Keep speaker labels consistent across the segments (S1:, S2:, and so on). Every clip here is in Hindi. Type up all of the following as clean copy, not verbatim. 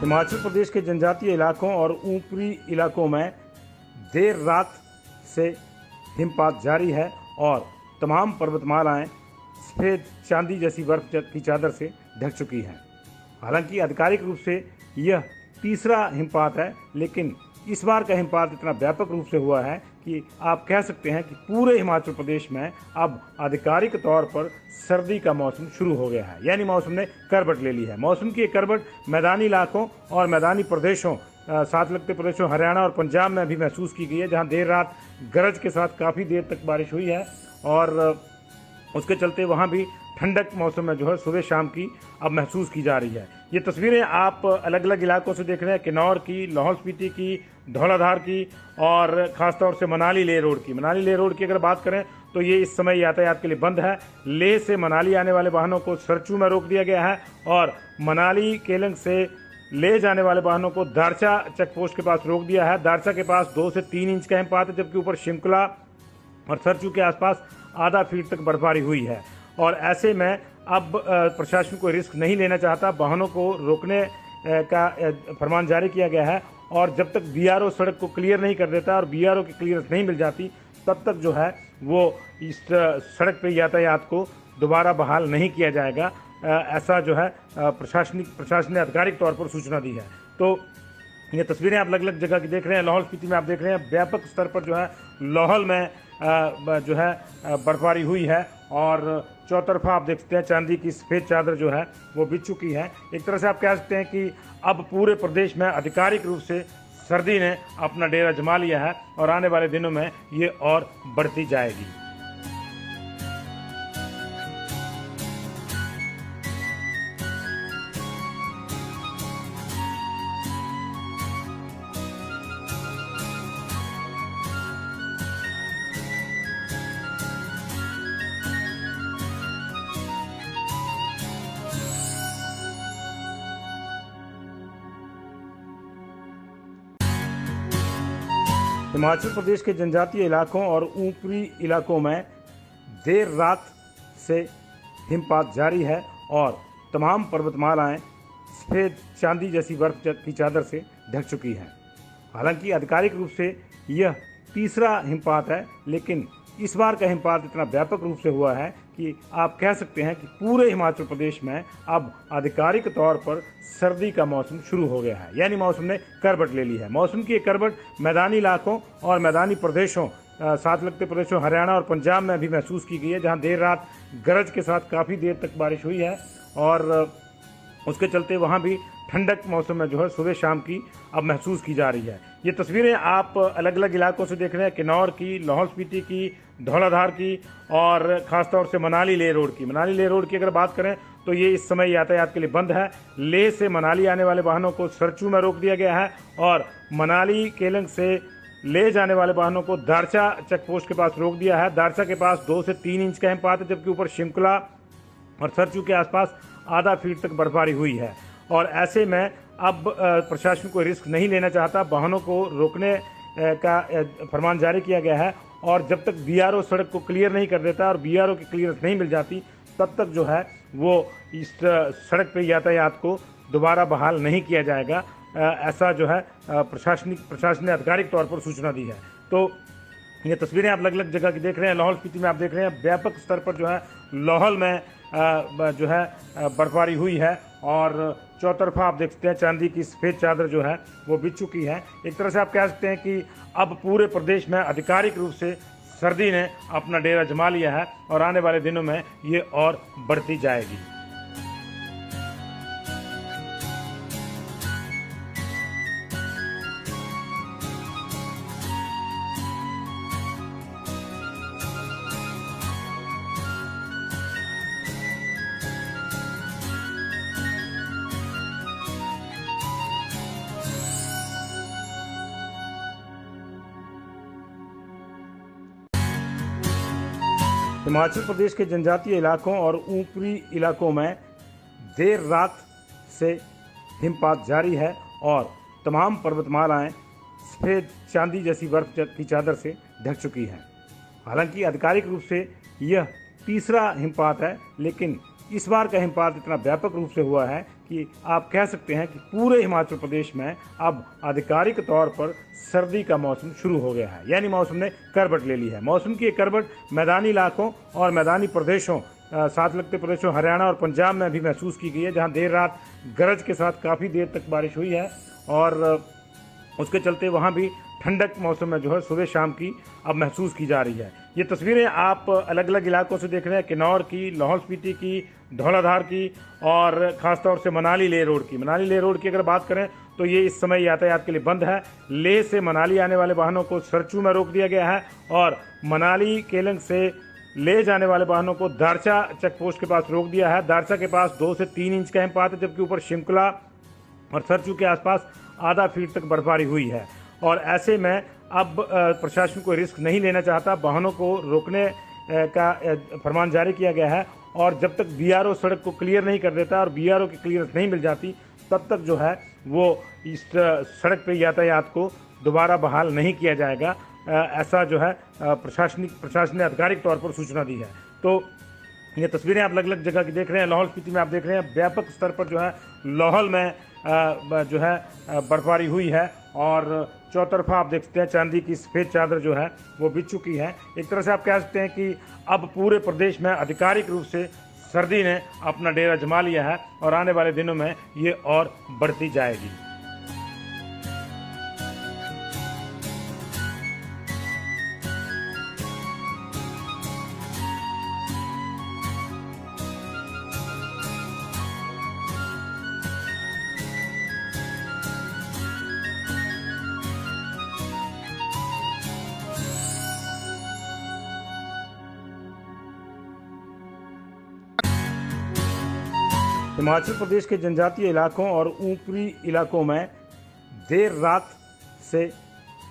S1: हिमाचल प्रदेश के जनजातीय इलाकों और ऊपरी इलाकों में देर रात से हिमपात जारी है और तमाम पर्वतमालाएं सफ़ेद चांदी जैसी बर्फ की चादर से ढक चुकी हैं। हालांकि आधिकारिक रूप से यह तीसरा हिमपात है, लेकिन इस बार का हिमपात इतना व्यापक रूप से हुआ है कि आप कह सकते हैं कि पूरे हिमाचल प्रदेश में अब आधिकारिक तौर पर सर्दी का मौसम शुरू हो गया है, यानी मौसम ने करवट ले ली है। मौसम की एक करवट मैदानी इलाकों और मैदानी प्रदेशों साथ लगते प्रदेशों हरियाणा और पंजाब में भी महसूस की गई है, जहां देर रात गरज के साथ काफ़ी देर तक बारिश हुई है और उसके चलते वहां भी ठंडक मौसम में जो है सुबह शाम की अब महसूस की जा रही है। ये तस्वीरें आप अलग अलग इलाकों से देख रहे हैं, किन्नौर की, लाहौल स्पीति की, धौलाधार की और ख़ासतौर से मनाली लेह रोड की। मनाली लेह रोड की अगर बात करें तो ये इस समय यातायात के लिए बंद है। लेह से मनाली आने वाले वाहनों को सरचू में रोक दिया गया है और मनाली केलंग से ले जाने वाले वाहनों को दारचा चेक पोस्ट के पास रोक दिया है। दारचा के पास 2 से 3 इंच का हिमपात है, जबकि ऊपर शिमकला और सरचू के आसपास आधा फीट तक बर्फबारी हुई है। और ऐसे में अब प्रशासन कोई रिस्क नहीं लेना चाहता, वाहनों को रोकने का फरमान जारी किया गया है और जब तक बीआरओ सड़क को क्लियर नहीं कर देता और बीआरओ की क्लियरेंस नहीं मिल जाती तब तक जो है वो इस सड़क पर यातायात को दोबारा बहाल नहीं किया जाएगा। ऐसा जो है प्रशासन ने आधिकारिक तौर पर सूचना दी है। तो ये तस्वीरें आप अलग अलग जगह की देख रहे हैं। लाहौल स्पीति में आप देख रहे हैं व्यापक स्तर पर जो है लाहौल में जो है बर्फबारी हुई है और चौतरफा आप देख सकते हैं चांदी की सफ़ेद चादर जो है वो बिछ चुकी है। एक तरह से आप कह सकते हैं कि अब पूरे प्रदेश में आधिकारिक रूप से सर्दी ने अपना डेरा जमा लिया है और आने वाले दिनों में ये और बढ़ती जाएगी। हिमाचल प्रदेश के जनजातीय इलाकों और ऊपरी इलाकों में देर रात से हिमपात जारी है और तमाम पर्वतमालाएं सफ़ेद चांदी जैसी बर्फ की चादर से ढक चुकी हैं। हालांकि आधिकारिक रूप से यह तीसरा हिमपात है, लेकिन इस बार का हिमपात इतना व्यापक रूप से हुआ है कि आप कह सकते हैं कि पूरे हिमाचल प्रदेश में अब आधिकारिक तौर पर सर्दी का मौसम शुरू हो गया है, यानी मौसम ने करवट ले ली है। मौसम की एक करवट मैदानी इलाकों और मैदानी प्रदेशों साथ लगते प्रदेशों हरियाणा और पंजाब में भी महसूस की गई है, जहां देर रात गरज के साथ काफ़ी देर तक बारिश हुई है और उसके चलते वहाँ भी ठंडक मौसम में जो है सुबह शाम की अब महसूस की जा रही है। ये तस्वीरें आप अलग अलग इलाकों से देख रहे हैं, किन्नौर की, लाहौल स्पीति की, धौलाधार की और ख़ासतौर से मनाली लेह रोड की। मनाली लेह रोड की अगर बात करें तो ये इस समय यातायात के लिए बंद है। लेह से मनाली आने वाले वाहनों को सरचू में रोक दिया गया है और मनाली केलंग से ले जाने वाले वाहनों को दारचा चेक पोस्ट के पास रोक दिया है। दारचा के पास 2 से 3 इंच का हिमपात है, जबकि ऊपर शिमकला और सरचू के आसपास आधा फीट तक बर्फबारी हुई है। और ऐसे में अब प्रशासन कोई रिस्क नहीं लेना चाहता, वाहनों को रोकने का फरमान जारी किया गया है और जब तक बीआरओ सड़क को क्लियर नहीं कर देता और बीआरओ की क्लियरेंस नहीं मिल जाती तब तक जो है वो इस सड़क पर यातायात को दोबारा बहाल नहीं किया जाएगा। ऐसा जो है प्रशासन ने आधिकारिक तौर पर सूचना दी है। तो ये तस्वीरें आप अलग अलग जगह की देख रहे हैं। लाहौल स्पीति में आप देख रहे हैं व्यापक स्तर पर जो है लाहौल में जो है बर्फबारी हुई है और चौतरफा आप देख सकते हैं चांदी की सफ़ेद चादर जो है वो बिछ चुकी है। एक तरह से आप कह सकते हैं कि अब पूरे प्रदेश में आधिकारिक रूप से सर्दी ने अपना डेरा जमा लिया है और आने वाले दिनों में ये और बढ़ती जाएगी। हिमाचल प्रदेश के जनजातीय इलाकों और ऊपरी इलाकों में देर रात से हिमपात जारी है और तमाम पर्वतमालाएं सफ़ेद चांदी जैसी बर्फ की चादर से ढक चुकी हैं। हालांकि आधिकारिक रूप से यह तीसरा हिमपात है, लेकिन इस बार का हिमपात इतना व्यापक रूप से हुआ है कि आप कह सकते हैं कि पूरे हिमाचल प्रदेश में अब आधिकारिक तौर पर सर्दी का मौसम शुरू हो गया है, यानी मौसम ने करवट ले ली है। मौसम की एक करवट मैदानी इलाकों और मैदानी प्रदेशों, साथ लगते प्रदेशों हरियाणा और पंजाब में भी महसूस की गई है, जहां देर रात गरज के साथ काफ़ी देर तक बारिश हुई है और उसके चलते वहाँ भी ठंडक मौसम में जो है सुबह शाम की अब महसूस की जा रही है। ये तस्वीरें आप अलग अलग इलाकों से देख रहे हैं, किन्नौर की, लाहौल स्पीति की, धौलाधार की और ख़ासतौर से मनाली लेह रोड की। मनाली लेह रोड की अगर बात करें तो ये इस समय यातायात के लिए बंद है। लेह से मनाली आने वाले वाहनों को सरचू में रोक दिया गया है और मनाली केलंग से ले जाने वाले वाहनों को दारचा चेक पोस्ट के पास रोक दिया है। दारचा के पास 2 से 3 इंच का हिमपात है, जबकि ऊपर शिमकला और सरचू के आसपास आधा फीट तक बर्फबारी हुई है। और ऐसे में अब प्रशासन को रिस्क नहीं लेना चाहता, वाहनों को रोकने का फरमान जारी किया गया है और जब तक बीआरओ सड़क को क्लियर नहीं कर देता और बीआरओ की क्लियरेंस नहीं मिल जाती तब तक जो है वो इस सड़क पर यातायात को दोबारा बहाल नहीं किया जाएगा। ऐसा जो है प्रशासन ने आधिकारिक तौर पर सूचना दी है। तो ये तस्वीरें आप अलग अलग जगह की देख रहे हैं। लाहौल स्पीति में आप देख रहे हैं व्यापक स्तर पर जो है लाहौल में जो है बर्फबारी हुई है और चौतरफा आप देखते हैं चांदी की सफ़ेद चादर जो है वो बिछ चुकी है। एक तरह से आप कह सकते हैं कि अब पूरे प्रदेश में आधिकारिक रूप से सर्दी ने अपना डेरा जमा लिया है और आने वाले दिनों में ये और बढ़ती जाएगी। हिमाचल प्रदेश के जनजातीय इलाकों और ऊपरी इलाकों में देर रात से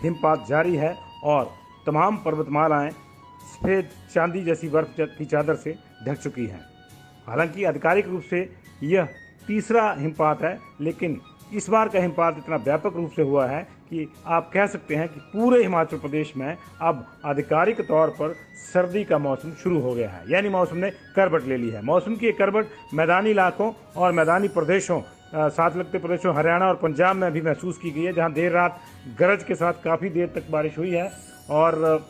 S1: हिमपात जारी है और तमाम पर्वतमालाएं सफ़ेद चांदी जैसी बर्फ की चादर से ढक चुकी हैं। हालांकि आधिकारिक रूप से यह तीसरा हिमपात है, लेकिन इस बार का हिमपात इतना व्यापक रूप से हुआ है कि आप कह सकते हैं कि पूरे हिमाचल प्रदेश में अब आधिकारिक तौर पर सर्दी का मौसम शुरू हो गया है, यानी मौसम ने करवट ले ली है। मौसम की एक करवट मैदानी इलाकों और मैदानी प्रदेशों, साथ लगते प्रदेशों हरियाणा और पंजाब में भी महसूस की गई है, जहां देर रात गरज के साथ काफ़ी देर तक बारिश हुई है और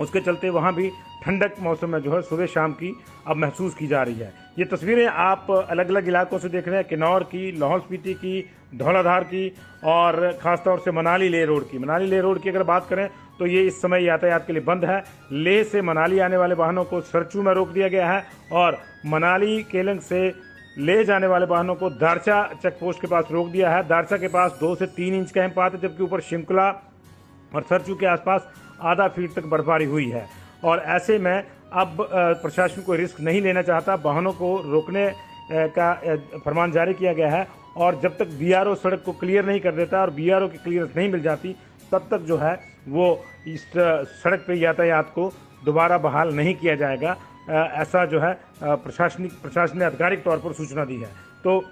S1: उसके चलते वहाँ भी ठंडक मौसम में जो है सुबह शाम की अब महसूस की जा रही है। ये तस्वीरें आप अलग अलग इलाकों से देख रहे हैं, किन्नौर की, लाहौल स्पीति की, धौलाधार की और ख़ासतौर से मनाली लेह रोड की। मनाली लेह रोड की अगर बात करें तो ये इस समय यातायात के लिए बंद है। लेह से मनाली आने वाले वाहनों को सरचू में रोक दिया गया है और मनाली केलंग से ले जाने वाले वाहनों को दारचा चेक पोस्ट के पास रोक दिया है। दारचा के पास 2 से 3 इंच का हिमपात है, जबकि ऊपर शिमकला और सरचू के आसपास आधा फीट तक बर्फबारी हुई है। और ऐसे में अब प्रशासन को रिस्क नहीं लेना चाहता, वाहनों को रोकने का फरमान जारी किया गया है और जब तक बीआरओ सड़क को क्लियर नहीं कर देता और बीआरओ की क्लियरेंस नहीं मिल जाती तब तक जो है वो इस सड़क पर यातायात को दोबारा बहाल नहीं किया जाएगा। ऐसा जो है प्रशासन ने आधिकारिक तौर पर सूचना दी है। तो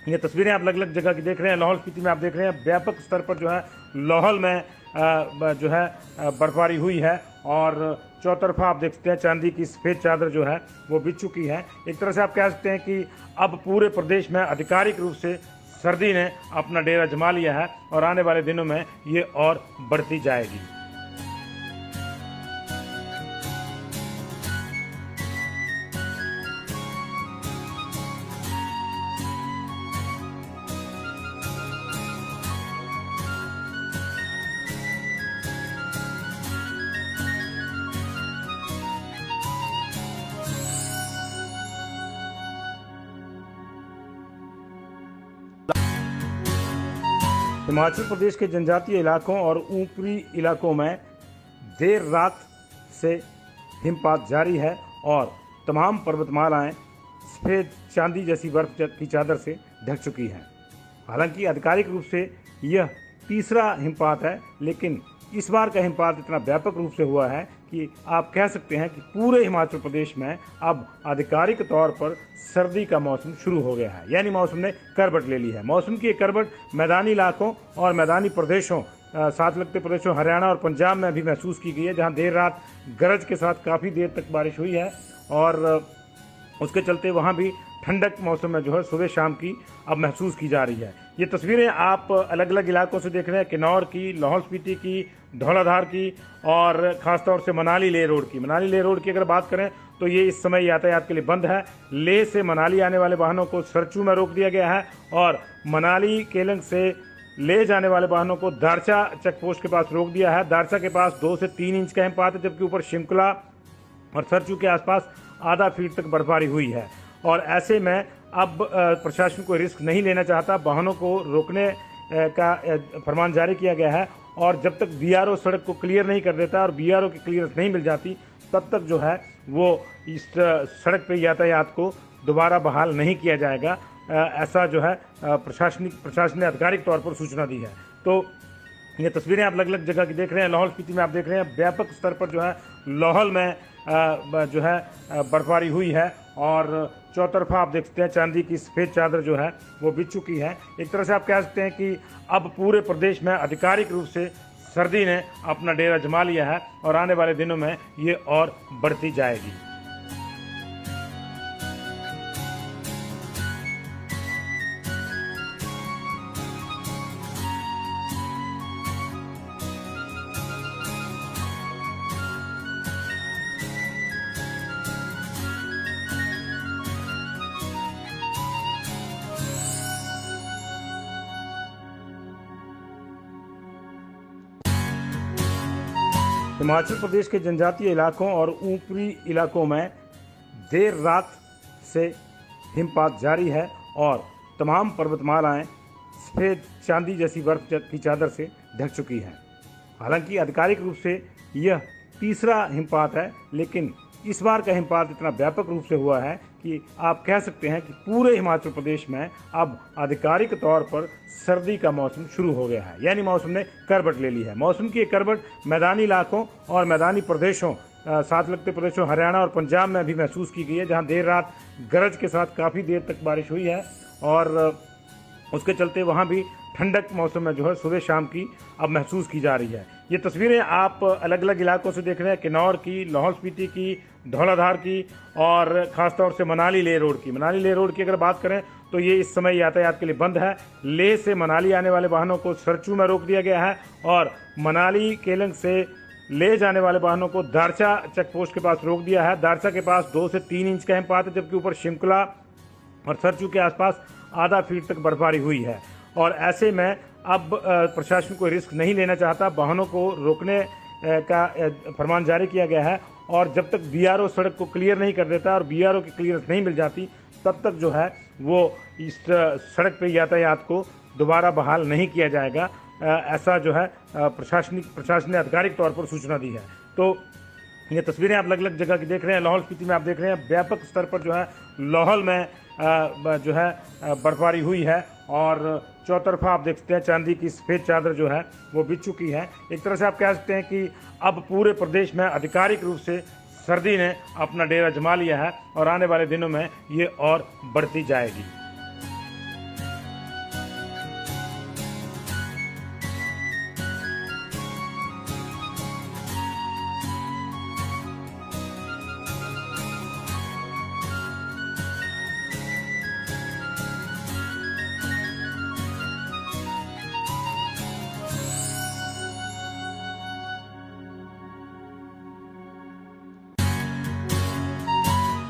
S1: ये तस्वीरें आप अलग अलग जगह की देख रहे हैं। लाहौल स्पीति में आप देख रहे हैं व्यापक स्तर पर जो है लाहौल में जो है बर्फबारी हुई है और चौतरफा आप देखते हैं चांदी की सफ़ेद चादर जो है वो बिछ चुकी है। एक तरह से आप कह सकते हैं कि अब पूरे प्रदेश में आधिकारिक रूप से सर्दी ने अपना डेरा जमा लिया है और आने वाले दिनों में ये और बढ़ती जाएगी। हिमाचल प्रदेश के जनजातीय इलाकों और ऊपरी इलाकों में देर रात से हिमपात जारी है और तमाम पर्वतमालाएं सफ़ेद चांदी जैसी बर्फ की चादर से ढक चुकी हैं। हालांकि आधिकारिक रूप से यह तीसरा हिमपात है, लेकिन इस बार का हिमपात इतना व्यापक रूप से हुआ है कि आप कह सकते हैं कि पूरे हिमाचल प्रदेश में अब आधिकारिक तौर पर सर्दी का मौसम शुरू हो गया है, यानी मौसम ने करवट ले ली है। मौसम की एक करवट मैदानी इलाकों और मैदानी प्रदेशों, साथ लगते प्रदेशों हरियाणा और पंजाब में भी महसूस की गई है, जहां देर रात गरज के साथ काफ़ी देर तक बारिश हुई है और उसके चलते वहाँ भी ठंडक मौसम में जो है सुबह शाम की अब महसूस की जा रही है। ये तस्वीरें आप अलग अलग इलाकों से देख रहे हैं, किन्नौर की, लाहौल स्पीति की, धौलाधार की और ख़ासतौर से मनाली लेह रोड की। मनाली लेह रोड की अगर बात करें तो ये इस समय यातायात के लिए बंद है। लेह से मनाली आने वाले वाहनों को सरचू में रोक दिया गया है और मनाली केलंग से ले जाने वाले वाहनों को दारचा चेक पोस्ट के पास रोक दिया है। दारचा के पास 2 से 3 इंच का हिमपात है, जबकि ऊपर शिमकला और सरचू के आसपास आधा फीट तक बर्फबारी हुई है। और ऐसे में अब प्रशासन को रिस्क नहीं लेना चाहता, वाहनों को रोकने का फरमान जारी किया गया है। और जब तक बीआरओ सड़क को क्लियर नहीं कर देता और बीआरओ की क्लियरेंस नहीं मिल जाती, तब तक जो है वो इस सड़क पर यातायात को दोबारा बहाल नहीं किया जाएगा। ऐसा जो है प्रशासन ने आधिकारिक तौर पर सूचना दी है। तो ये तस्वीरें आप अलग अलग जगह की देख रहे हैं। लाहौल स्पीति में आप देख रहे हैं व्यापक स्तर पर जो है लाहौल में जो है बर्फबारी हुई है और चौतरफा आप देख सकते हैं चांदी की सफ़ेद चादर जो है वो बिछ चुकी है। एक तरह से आप कह सकते हैं कि अब पूरे प्रदेश में आधिकारिक रूप से सर्दी ने अपना डेरा जमा लिया है और आने वाले दिनों में ये और बढ़ती जाएगी। हिमाचल प्रदेश के जनजातीय इलाकों और ऊपरी इलाकों में देर रात से हिमपात जारी है और तमाम पर्वतमालाएं सफ़ेद चांदी जैसी बर्फ की चादर से ढक चुकी हैं। हालांकि आधिकारिक रूप से यह तीसरा हिमपात है, लेकिन इस बार का हिमपात इतना व्यापक रूप से हुआ है कि आप कह सकते हैं कि पूरे हिमाचल प्रदेश में अब आधिकारिक तौर पर सर्दी का मौसम शुरू हो गया है, यानी मौसम ने करवट ले ली है। मौसम की एक करवट मैदानी इलाकों और मैदानी प्रदेशों साथ लगते प्रदेशों हरियाणा और पंजाब में भी महसूस की गई है, जहां देर रात गरज के साथ काफ़ी देर तक बारिश हुई है और उसके चलते वहाँ भी ठंडक मौसम में जो है सुबह शाम की अब महसूस की जा रही है। ये तस्वीरें आप अलग अलग इलाकों से देख रहे हैं, किन्नौर की, लाहौल स्पीति की, धौलाधार की और ख़ासतौर से मनाली लेह रोड की। मनाली लेह रोड की अगर बात करें तो ये इस समय यातायात के लिए बंद है। लेह से मनाली आने वाले वाहनों को सरचू में रोक दिया गया है और मनाली केलंग से ले जाने वाले वाहनों को दारचा चेक पोस्ट के पास रोक दिया है। दारचा के पास 2 से 3 इंच का हिमपात है, जबकि ऊपर शिमकला और सरचू के आसपास आधा फीट तक बर्फबारी हुई है। और ऐसे में अब प्रशासन कोई रिस्क नहीं लेना चाहता, वाहनों को रोकने का फरमान जारी किया गया है। और जब तक बीआरओ सड़क को क्लियर नहीं कर देता और बीआरओ की क्लियरेंस नहीं मिल जाती, तब तक जो है वो इस सड़क पर यातायात को दोबारा बहाल नहीं किया जाएगा। ऐसा जो है प्रशासन ने आधिकारिक तौर पर सूचना दी है। तो ये तस्वीरें आप अलग अलग जगह की देख रहे हैं। लाहौल स्पीति में आप देख रहे हैं व्यापक स्तर पर जो है लाहौल में जो है बर्फबारी हुई है और चौतरफा आप देख सकते हैं चांदी की सफ़ेद चादर जो है वो बिछ चुकी है। एक तरह से आप कह सकते हैं कि अब पूरे प्रदेश में आधिकारिक रूप से सर्दी ने अपना डेरा जमा लिया है और आने वाले दिनों में ये और बढ़ती जाएगी।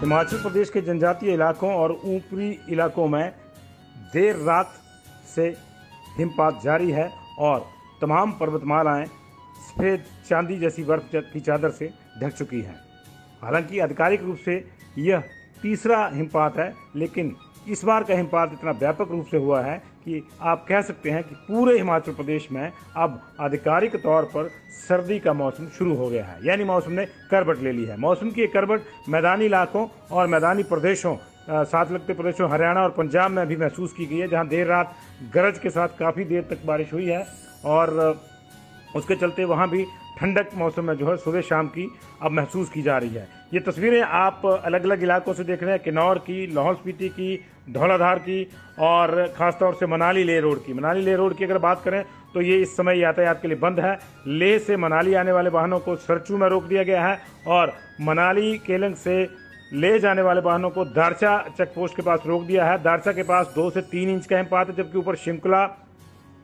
S1: हिमाचल प्रदेश के जनजातीय इलाकों और ऊपरी इलाकों में देर रात से हिमपात जारी है और तमाम पर्वतमालाएं सफ़ेद चांदी जैसी बर्फ की चादर से ढक चुकी हैं। हालांकि आधिकारिक रूप से यह तीसरा हिमपात है, लेकिन इस बार का हिमपात इतना व्यापक रूप से हुआ है कि आप कह सकते हैं कि पूरे हिमाचल प्रदेश में अब आधिकारिक तौर पर सर्दी का मौसम शुरू हो गया है, यानी मौसम ने करवट ले ली है। मौसम की एक करवट मैदानी इलाकों और मैदानी प्रदेशों साथ लगते प्रदेशों हरियाणा और पंजाब में भी महसूस की गई है, जहां देर रात गरज के साथ काफ़ी देर तक बारिश हुई है और उसके चलते वहाँ भी ठंडक मौसम में जो है सुबह शाम की अब महसूस की जा रही है। ये तस्वीरें आप अलग अलग इलाकों से देख रहे हैं, किन्नौर की, लाहौल स्पीति की, धौलाधार की और ख़ासतौर से मनाली लेह रोड की। मनाली लेह रोड की अगर बात करें तो ये इस समय यातायात के लिए बंद है। लेह से मनाली आने वाले वाहनों को सरचू में रोक दिया गया है और मनाली केलंग से ले जाने वाले वाहनों को दारचा चेक पोस्ट के पास रोक दिया है। दारचा के पास 2 से 3 इंच का हिमपात है, जबकि ऊपर शिमकुला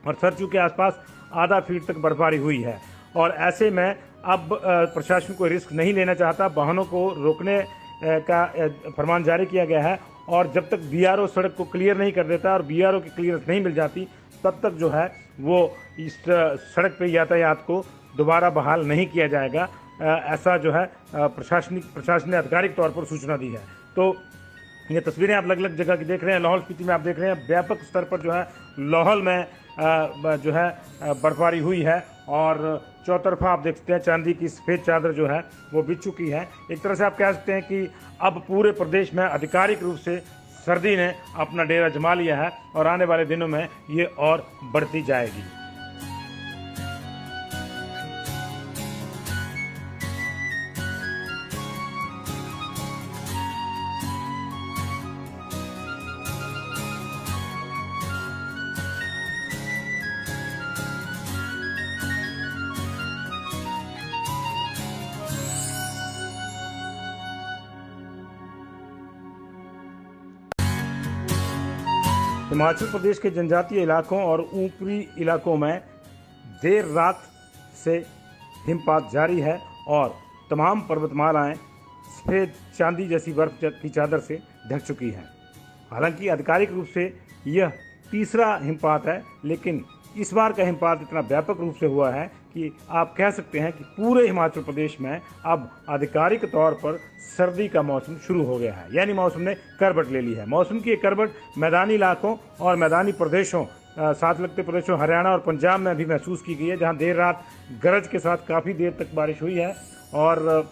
S1: और सरचू के आसपास आधा फीट तक बर्फबारी हुई है। और ऐसे में अब प्रशासन कोई रिस्क नहीं लेना चाहता, वाहनों को रोकने का फरमान जारी किया गया है। और जब तक बीआरओ सड़क को क्लियर नहीं कर देता और बीआरओ की क्लियरेंस नहीं मिल जाती, तब तक जो है वो इस सड़क पे यातायात को दोबारा बहाल नहीं किया जाएगा। ऐसा जो है प्रशासन ने आधिकारिक तौर पर सूचना दी है। तो ये तस्वीरें आप अलग अलग जगह की देख रहे हैं। लाहौल स्पीति में आप देख रहे हैं व्यापक स्तर पर जो है लाहौल में जो है बर्फबारी हुई है और चौतरफा आप देख सकते हैं चांदी की सफ़ेद चादर जो है वो बिछ चुकी है। एक तरह से आप कह सकते हैं कि अब पूरे प्रदेश में आधिकारिक रूप से सर्दी ने अपना डेरा जमा लिया है और आने वाले दिनों में ये और बढ़ती जाएगी। हिमाचल प्रदेश के जनजातीय इलाकों और ऊपरी इलाकों में देर रात से हिमपात जारी है और तमाम पर्वतमालाएं सफ़ेद चांदी जैसी बर्फ की चादर से ढक चुकी हैं। हालांकि आधिकारिक रूप से यह तीसरा हिमपात है, लेकिन इस बार का हिमपात इतना व्यापक रूप से हुआ है कि आप कह सकते हैं कि पूरे हिमाचल प्रदेश में अब आधिकारिक तौर पर सर्दी का मौसम शुरू हो गया है, यानी मौसम ने करवट ले ली है। मौसम की एक करवट मैदानी इलाकों और मैदानी प्रदेशों साथ लगते प्रदेशों हरियाणा और पंजाब में भी महसूस की गई है, जहां देर रात गरज के साथ काफ़ी देर तक बारिश हुई है और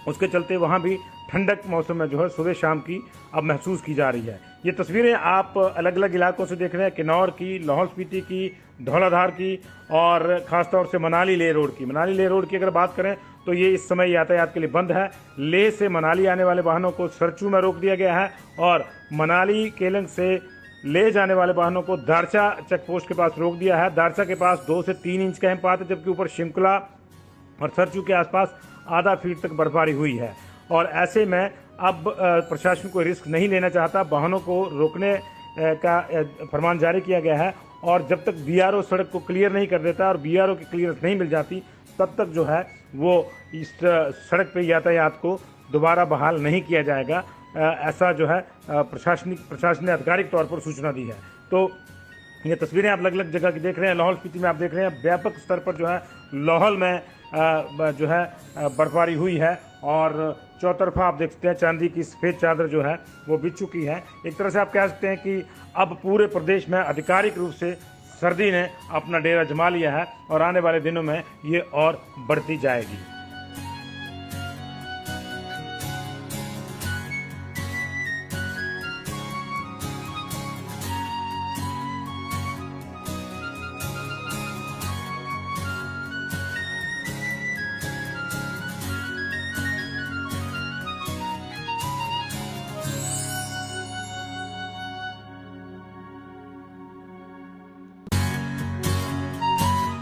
S1: उसके चलते वहां भी ठंडक मौसम में जो है सुबह शाम की अब महसूस की जा रही है। ये तस्वीरें आप अलग अलग इलाकों से देख रहे हैं, किन्नौर की, लाहौल स्पीति की, धौलाधार की और ख़ासतौर से मनाली लेह रोड की। मनाली लेह रोड की अगर बात करें तो ये इस समय यातायात के लिए बंद है। लेह से मनाली आने वाले वाहनों को सरचू में रोक दिया गया है और मनाली केलंग से ले जाने वाले वाहनों को दारचा चेक पोस्ट के पास रोक दिया है। दारचा के पास 2 से 3 इंच का हिमपात है, जबकि ऊपर शिमकुला और सरचू के आसपास आधा फीट तक बर्फबारी हुई है। और ऐसे में अब प्रशासन कोई रिस्क नहीं लेना चाहता, वाहनों को रोकने का फरमान जारी किया गया है। और जब तक बीआरओ सड़क को क्लियर नहीं कर देता और बीआरओ की क्लियरेंस नहीं मिल जाती, तब तक जो है वो इस सड़क पे यातायात को दोबारा बहाल नहीं किया जाएगा। ऐसा जो है प्रशासन ने आधिकारिक तौर पर सूचना दी है। तो ये तस्वीरें आप अलग अलग जगह की देख रहे हैं। लाहौल स्पीति में आप देख रहे हैं व्यापक स्तर पर जो है लाहौल में जो है बर्फबारी हुई है और चौतरफा आप देख सकते हैं चांदी की सफ़ेद चादर जो है वो बिछ चुकी है। एक तरह से आप कह सकते हैं कि अब पूरे प्रदेश में आधिकारिक रूप से सर्दी ने अपना डेरा जमा लिया है और आने वाले दिनों में ये और बढ़ती जाएगी।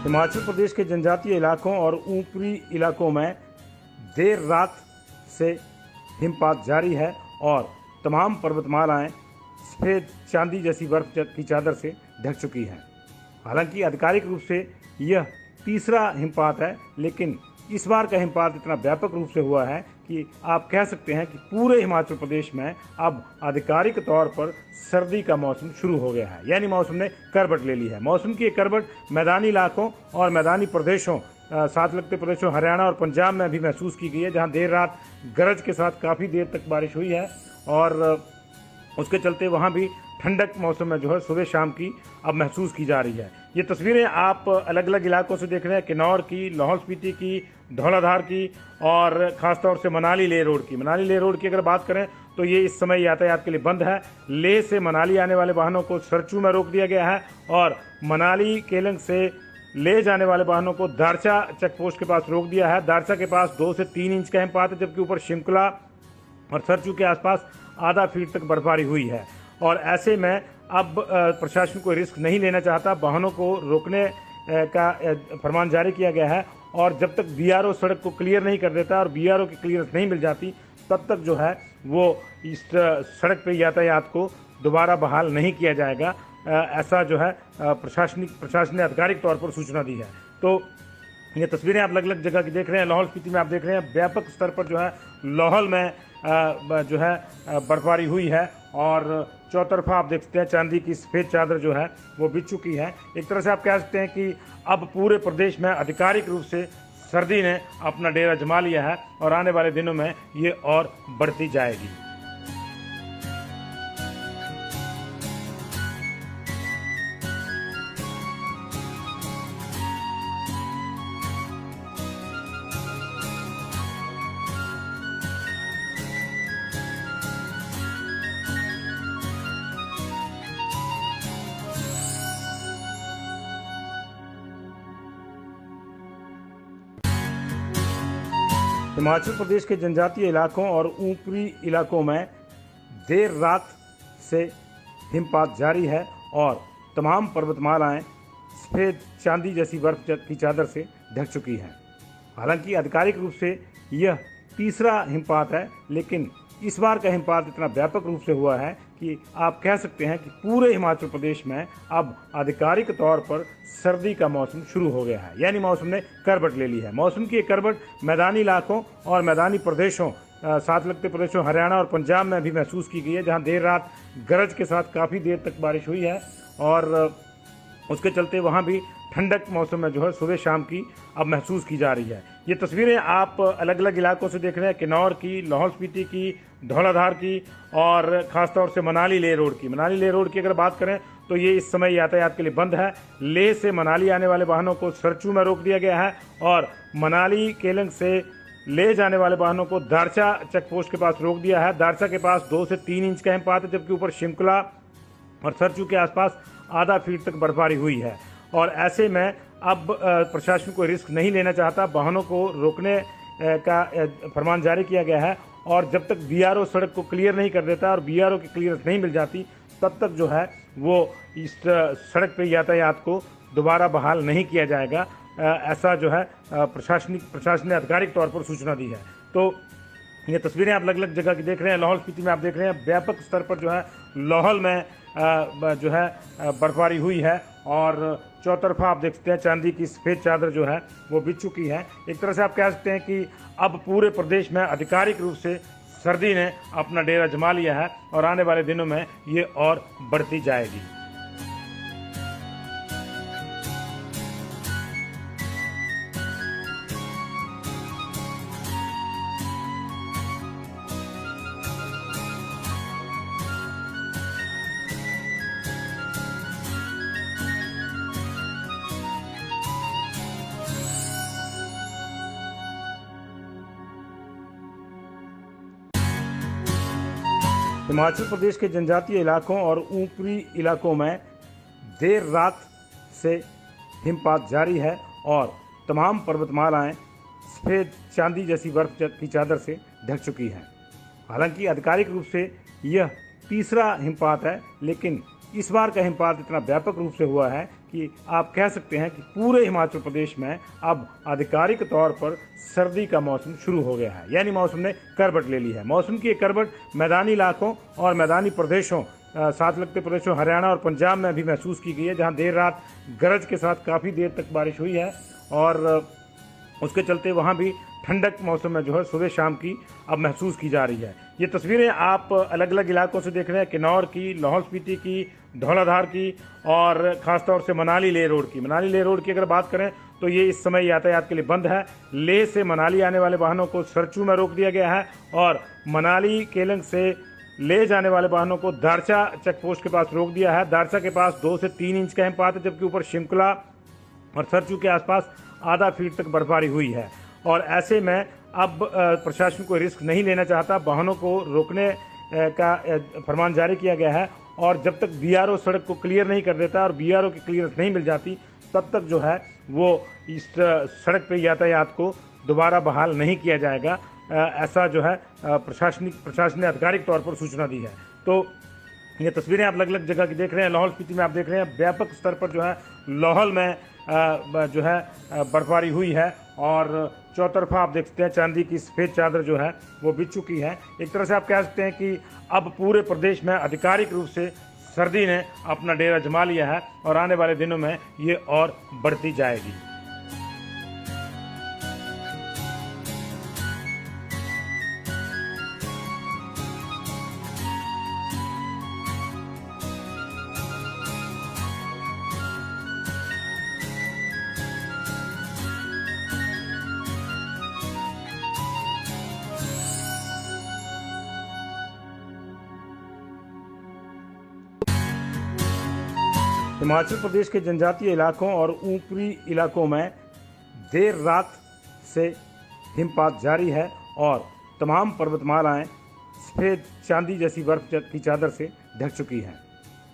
S1: हिमाचल प्रदेश के जनजातीय इलाकों और ऊपरी इलाकों में देर रात से हिमपात जारी है और तमाम पर्वतमालाएं सफ़ेद चांदी जैसी बर्फ की चादर से ढक चुकी हैं। हालांकि आधिकारिक रूप से यह तीसरा हिमपात है, लेकिन इस बार का हिमपात इतना व्यापक रूप से हुआ है कि आप कह सकते हैं कि पूरे हिमाचल प्रदेश में अब आधिकारिक तौर पर सर्दी का मौसम शुरू हो गया है, यानी मौसम ने करवट ले ली है। मौसम की एक करवट मैदानी इलाकों और मैदानी प्रदेशों साथ लगते प्रदेशों हरियाणा और पंजाब में भी महसूस की गई है, जहां देर रात गरज के साथ काफ़ी देर तक बारिश हुई है और उसके चलते वहां भी ठंडक मौसम में जो है सुबह शाम की अब महसूस की जा रही है। ये तस्वीरें आप अलग अलग इलाकों से देख रहे हैं, किन्नौर की, लाहौल स्पीति की, धौलाधार की और ख़ासतौर से मनाली लेह रोड की। मनाली लेह रोड की अगर बात करें तो ये इस समय यातायात के लिए बंद है। लेह से मनाली आने वाले वाहनों को सरचू में रोक दिया गया है और मनाली केलंग से ले जाने वाले वाहनों को दारचा चेक पोस्ट के पास रोक दिया है। दारचा के पास 2 से 3 इंच का हिमपात है, जबकि ऊपर शिमकुला और सरचू के आसपास आधा फीट तक बर्फबारी हुई है। और ऐसे में अब प्रशासन कोई रिस्क नहीं लेना चाहता, वाहनों को रोकने का फरमान जारी किया गया है। और जब तक बीआरओ सड़क को क्लियर नहीं कर देता और बीआरओ की क्लियरेंस नहीं मिल जाती, तब तक जो है वो इस सड़क पे यातायात को दोबारा बहाल नहीं किया जाएगा। ऐसा जो है प्रशासन ने आधिकारिक तौर पर सूचना दी है। तो ये तस्वीरें आप अलग अलग जगह की देख रहे हैं। लाहौल स्पीति में आप देख रहे हैं व्यापक स्तर पर जो है लाहौल में जो है बर्फबारी हुई है और चौतरफा आप देख सकते हैं चांदी की सफ़ेद चादर जो है वो बिछ चुकी है। एक तरह से आप कह सकते हैं कि अब पूरे प्रदेश में आधिकारिक रूप से सर्दी ने अपना डेरा जमा लिया है और आने वाले दिनों में ये और बढ़ती जाएगी। हिमाचल प्रदेश के जनजातीय इलाकों और ऊपरी इलाकों में देर रात से हिमपात जारी है और तमाम पर्वतमालाएं सफ़ेद चांदी जैसी बर्फ की चादर से ढक चुकी हैं। हालांकि आधिकारिक रूप से यह तीसरा हिमपात है, लेकिन इस बार का हिमपात इतना व्यापक रूप से हुआ है कि आप कह सकते हैं कि पूरे हिमाचल प्रदेश में अब आधिकारिक तौर पर सर्दी का मौसम शुरू हो गया है, यानी मौसम ने करवट ले ली है। मौसम की एक करवट मैदानी इलाकों और मैदानी प्रदेशों साथ लगते प्रदेशों हरियाणा और पंजाब में भी महसूस की गई है, जहां देर रात गरज के साथ काफ़ी देर तक बारिश हुई है और उसके चलते वहां भी ठंडक मौसम में जो है सुबह शाम की अब महसूस की जा रही है। ये तस्वीरें आप अलग अलग इलाकों से देख रहे हैं, किन्नौर की, लाहौल स्पीति की, धौलाधार की और ख़ासतौर से मनाली लेह रोड की। मनाली लेह रोड की अगर बात करें तो ये इस समय यातायात के लिए बंद है। लेह से मनाली आने वाले वाहनों को सरचू में रोक दिया गया है और मनाली केलंग से ले जाने वाले वाहनों को दारचा चेक पोस्ट के पास रोक दिया है। दारचा के पास 2 से 3 इंच का हिमपात है, जबकि ऊपर शिमकला और सरचू के आसपास आधा फीट तक बर्फबारी हुई है। और ऐसे में अब प्रशासन को रिस्क नहीं लेना चाहता, वाहनों को रोकने का फरमान जारी किया गया है और जब तक बीआरओ सड़क को क्लियर नहीं कर देता और बीआरओ की क्लियरेंस नहीं मिल जाती तब तक जो है वो इस सड़क पे यातायात को दोबारा बहाल नहीं किया जाएगा। ऐसा जो है प्रशासन ने आधिकारिक तौर पर सूचना दी है। तो ये तस्वीरें आप अलग अलग जगह की देख रहे हैं। लाहौल स्पीति में आप देख रहे हैं व्यापक स्तर पर जो है लाहौल में जो है बर्फबारी हुई है और चौतरफा आप देख सकते हैं चांदी की सफ़ेद चादर जो है वो बिछ चुकी है। एक तरह से आप कह सकते हैं कि अब पूरे प्रदेश में आधिकारिक रूप से सर्दी ने अपना डेरा जमा लिया है और आने वाले दिनों में ये और बढ़ती जाएगी। हिमाचल प्रदेश के जनजातीय इलाकों और ऊपरी इलाकों में देर रात से हिमपात जारी है और तमाम पर्वतमालाएं सफ़ेद चांदी जैसी बर्फ की चादर से ढक चुकी हैं। हालांकि आधिकारिक रूप से यह तीसरा हिमपात है, लेकिन इस बार का हिमपात इतना व्यापक रूप से हुआ है कि आप कह सकते हैं कि पूरे हिमाचल प्रदेश में अब आधिकारिक तौर पर सर्दी का मौसम शुरू हो गया है, यानी मौसम ने करवट ले ली है। मौसम की एक करवट मैदानी इलाकों और मैदानी प्रदेशों साथ लगते प्रदेशों हरियाणा और पंजाब में भी महसूस की गई है, जहां देर रात गरज के साथ काफ़ी देर तक बारिश हुई है और उसके चलते वहाँ भी ठंडक मौसम में जो है सुबह शाम की अब महसूस की जा रही है। ये तस्वीरें आप अलग अलग इलाकों से देख रहे हैं, किन्नौर की, लाहौल स्पीति की, धौलाधार की और ख़ासतौर से मनाली लेह रोड की। मनाली लेह रोड की अगर बात करें तो ये इस समय यातायात के लिए बंद है। लेह से मनाली आने वाले वाहनों को सरचू में रोक दिया गया है और मनाली केलंग से ले जाने वाले वाहनों को दारचा चेक पोस्ट के पास रोक दिया है। दारचा के पास 2 से 3 इंच का हिमपात है, जबकि ऊपर शिमकला और सरचू के आसपास आधा फीट तक बर्फबारी हुई है और ऐसे में अब प्रशासन को रिस्क नहीं लेना चाहता, वाहनों को रोकने का फरमान जारी किया गया है और जब तक बीआरओ सड़क को क्लियर नहीं कर देता और बीआरओ की क्लियरेंस नहीं मिल जाती तब तक जो है वो इस सड़क पे यातायात को दोबारा बहाल नहीं किया जाएगा। ऐसा जो है प्रशासन ने आधिकारिक तौर पर सूचना दी है। तो ये तस्वीरें आप अलग अलग जगह की देख रहे हैं। लाहौल स्पीति में आप देख रहे हैं व्यापक स्तर पर जो है लाहौल में जो है बर्फबारी हुई है और चौतरफा आप देख सकते हैं चांदी की सफ़ेद चादर जो है वो बिछ चुकी है। एक तरह से आप कह सकते हैं कि अब पूरे प्रदेश में आधिकारिक रूप से सर्दी ने अपना डेरा जमा लिया है और आने वाले दिनों में ये और बढ़ती जाएगी। हिमाचल प्रदेश के जनजातीय इलाकों और ऊपरी इलाकों में देर रात से हिमपात जारी है और तमाम पर्वतमालाएं सफ़ेद चांदी जैसी बर्फ की चादर से ढक चुकी हैं।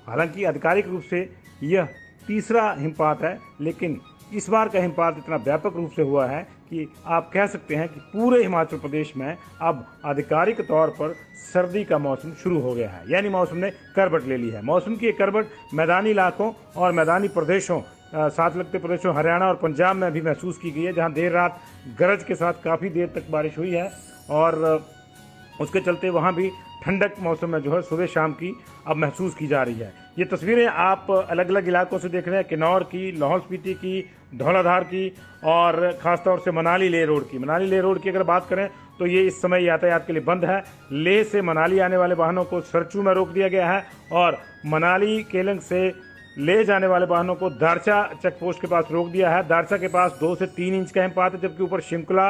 S1: हालांकि आधिकारिक रूप से यह तीसरा हिमपात है, लेकिन इस बार का हिमपात इतना व्यापक रूप से हुआ है कि आप कह सकते हैं कि पूरे हिमाचल प्रदेश में अब आधिकारिक तौर पर सर्दी का मौसम शुरू हो गया है, यानी मौसम ने करवट ले ली है। मौसम की एक करवट मैदानी इलाकों और मैदानी प्रदेशों साथ लगते प्रदेशों हरियाणा और पंजाब में भी महसूस की गई है, जहां देर रात गरज के साथ काफ़ी देर तक बारिश हुई है और उसके चलते वहाँ भी ठंडक मौसम में जो है सुबह शाम की अब महसूस की जा रही है। ये तस्वीरें आप अलग अलग इलाकों से देख रहे हैं, किन्नौर की, लाहौल स्पीति की, धौलाधार की और ख़ासतौर से मनाली लेह रोड की। मनाली लेह रोड की अगर बात करें तो ये इस समय यातायात के लिए बंद है। लेह से मनाली आने वाले वाहनों को सरचू में रोक दिया गया है और मनाली केलंग से ले जाने वाले वाहनों को दारचा चेक पोस्ट के पास रोक दिया है। दारचा के पास 2 से 3 इंच का हिमपात है, जबकि ऊपर शिमकला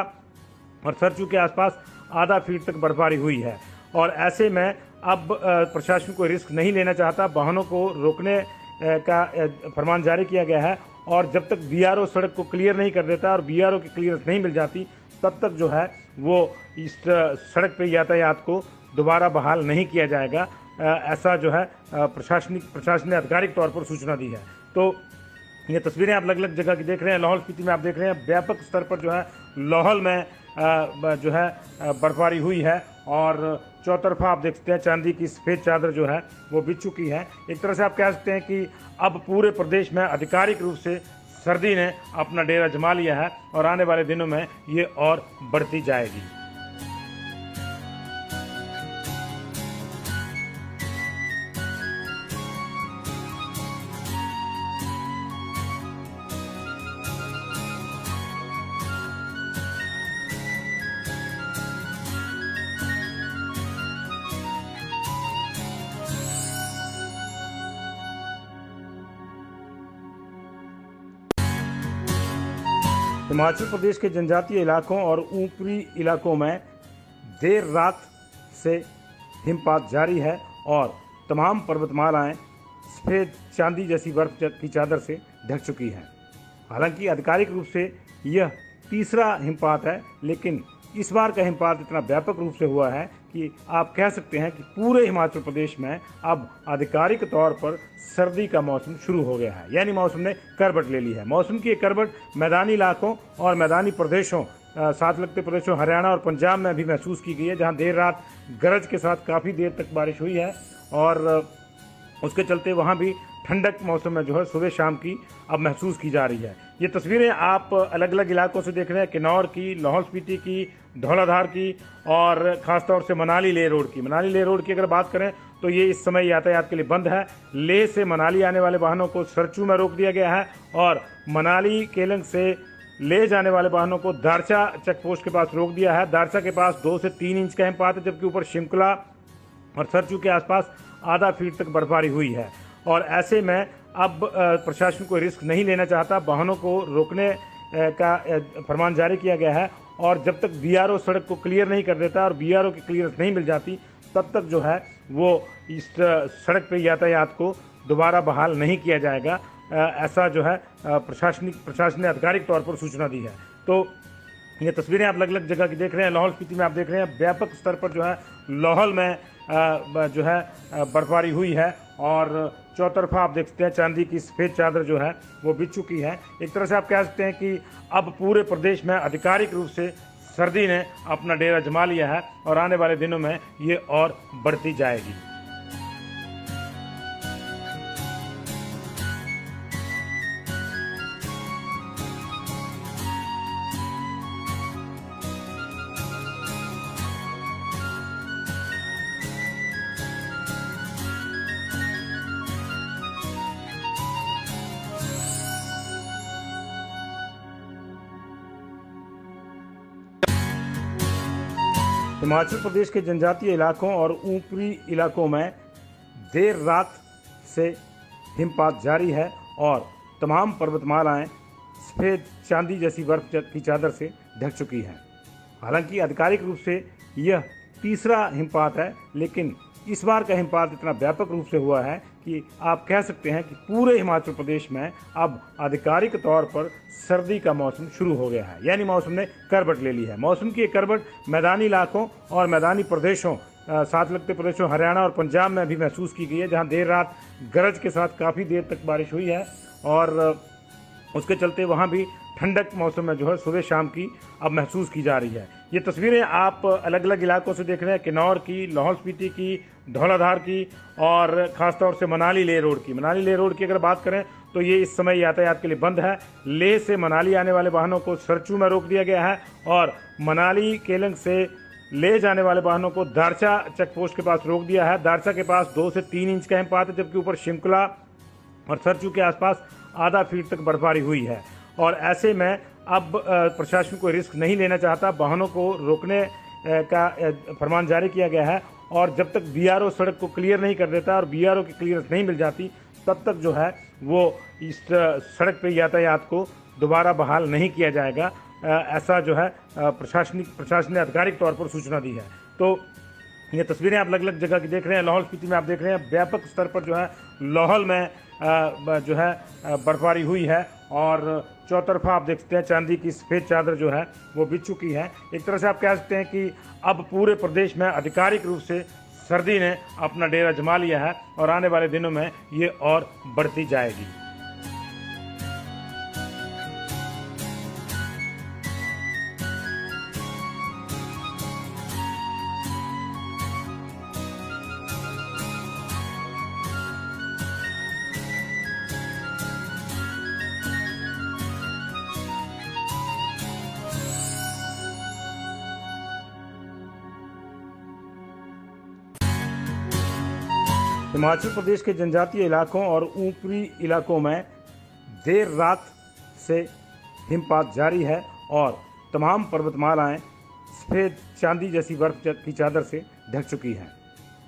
S1: और सरचू के आसपास आधा फीट तक बर्फबारी हुई है। और ऐसे में अब प्रशासन कोई रिस्क नहीं लेना चाहता, वाहनों को रोकने का फरमान जारी किया गया है और जब तक बीआरओ सड़क को क्लियर नहीं कर देता और बीआरओ की क्लियरेंस नहीं मिल जाती तब तक जो है वो इस सड़क पे यातायात को दोबारा बहाल नहीं किया जाएगा। ऐसा जो है प्रशासन ने आधिकारिक तौर पर सूचना दी है। तो ये तस्वीरें आप अलग अलग जगह की देख रहे हैं। लाहौल स्पीति में आप देख रहे हैं व्यापक स्तर पर जो है लाहौल में जो है बर्फबारी हुई है और चौतरफा आप देख सकते हैं चांदी की सफ़ेद चादर जो है वो बिछ चुकी है। एक तरह से आप कह सकते हैं कि अब पूरे प्रदेश में आधिकारिक रूप से सर्दी ने अपना डेरा जमा लिया है और आने वाले दिनों में ये और बढ़ती जाएगी। हिमाचल प्रदेश के जनजातीय इलाकों और ऊपरी इलाकों में देर रात से हिमपात जारी है और तमाम पर्वतमालाएं सफ़ेद चांदी जैसी बर्फ की चादर से ढक चुकी हैं। हालांकि आधिकारिक रूप से यह तीसरा हिमपात है, लेकिन इस बार का हिमपात इतना व्यापक रूप से हुआ है कि आप कह सकते हैं कि पूरे हिमाचल प्रदेश में अब आधिकारिक तौर पर सर्दी का मौसम शुरू हो गया है, यानी मौसम ने करवट ले ली है। मौसम की एक करवट मैदानी इलाकों और मैदानी प्रदेशों साथ लगते प्रदेशों हरियाणा और पंजाब में भी महसूस की गई है, जहां देर रात गरज के साथ काफ़ी देर तक बारिश हुई है और उसके चलते वहाँ भी ठंडक मौसम में जो है सुबह शाम की अब महसूस की जा रही है। ये तस्वीरें आप अलग अलग इलाकों से देख रहे हैं, किन्नौर की, लाहौल स्पीति की, धौलाधार की और ख़ासतौर से मनाली लेह रोड की। मनाली लेह रोड की अगर बात करें तो ये इस समय यातायात के लिए बंद है। लेह से मनाली आने वाले वाहनों को सरचू में रोक दिया गया है और मनाली केलंग से ले जाने वाले वाहनों को दारचा चेक पोस्ट के पास रोक दिया है। दारचा के पास 2 से 3 इंच का हिमपात है, जबकि ऊपर शिमकला और सरचू के आसपास आधा फीट तक बर्फबारी हुई है। और ऐसे में अब प्रशासन कोई रिस्क नहीं लेना चाहता, वाहनों को रोकने का फरमान जारी किया गया है और जब तक बीआरओ सड़क को क्लियर नहीं कर देता और बीआरओ की क्लियरेंस नहीं मिल जाती तब तक जो है वो इस सड़क पे यातायात को दोबारा बहाल नहीं किया जाएगा। ऐसा जो है प्रशासन ने आधिकारिक तौर पर सूचना दी है। तो ये तस्वीरें आप अलग अलग जगह की देख रहे हैं। लाहौल स्पीति में आप देख रहे हैं व्यापक स्तर पर जो है लाहौल में जो है बर्फबारी हुई है और चौतरफा आप देख सकते हैं चांदी की सफ़ेद चादर जो है वो बिछ चुकी है। एक तरह से आप कह सकते हैं कि अब पूरे प्रदेश में आधिकारिक रूप से सर्दी ने अपना डेरा जमा लिया है और आने वाले दिनों में ये और बढ़ती जाएगी। हिमाचल प्रदेश के जनजातीय इलाकों और ऊपरी इलाकों में देर रात से हिमपात जारी है और तमाम पर्वतमालाएं सफ़ेद चांदी जैसी बर्फ की चादर से ढक चुकी हैं। हालांकि आधिकारिक रूप से यह तीसरा हिमपात है, लेकिन इस बार का हिमपात इतना व्यापक रूप से हुआ है कि आप कह सकते हैं कि पूरे हिमाचल प्रदेश में अब आधिकारिक तौर पर सर्दी का मौसम शुरू हो गया है, यानी मौसम ने करवट ले ली है। मौसम की एक करवट मैदानी इलाकों और मैदानी प्रदेशों, साथ लगते प्रदेशों हरियाणा और पंजाब में भी महसूस की गई है, जहां देर रात गरज के साथ काफ़ी देर तक बारिश हुई है और उसके चलते वहाँ भी ठंडक मौसम में जो है सुबह शाम की अब महसूस की जा रही है। ये तस्वीरें आप अलग अलग इलाकों से देख रहे हैं, किन्नौर की, लाहौल स्पीति की, धौलाधार की और ख़ासतौर से मनाली लेह रोड की। मनाली लेह रोड की अगर बात करें तो ये इस समय यातायात के लिए बंद है। लेह से मनाली आने वाले वाहनों को सरचू में रोक दिया गया है और मनाली केलंग से ले जाने वाले वाहनों को दारचा चेक पोस्ट के पास रोक दिया है। दारचा के पास 2 से 3 इंच का हिमपात है, जबकि ऊपर शिमकुला और सरचू के आसपास आधा फीट तक बर्फबारी हुई है। और ऐसे में अब प्रशासन कोई रिस्क नहीं लेना चाहता, वाहनों को रोकने का फरमान जारी किया गया है और जब तक बीआरओ सड़क को क्लियर नहीं कर देता और बीआरओ की क्लियरेंस नहीं मिल जाती तब तक जो है वो इस सड़क पर यातायात को दोबारा बहाल नहीं किया जाएगा। ऐसा जो है प्रशासन ने आधिकारिक तौर पर सूचना दी है। तो ये तस्वीरें आप अलग अलग जगह की देख रहे हैं। लाहौल स्पीति में आप देख रहे हैं व्यापक स्तर पर जो है लाहौल में जो है बर्फबारी हुई है और चौतरफा आप देख सकते हैं चांदी की सफ़ेद चादर जो है वो बिछ चुकी है। एक तरह से आप कह सकते हैं कि अब पूरे प्रदेश में आधिकारिक रूप से सर्दी ने अपना डेरा जमा लिया है और आने वाले दिनों में ये और बढ़ती जाएगी। हिमाचल प्रदेश के जनजातीय इलाकों और ऊपरी इलाकों में देर रात से हिमपात जारी है और तमाम पर्वतमालाएं सफ़ेद चांदी जैसी बर्फ की चादर से ढक चुकी हैं।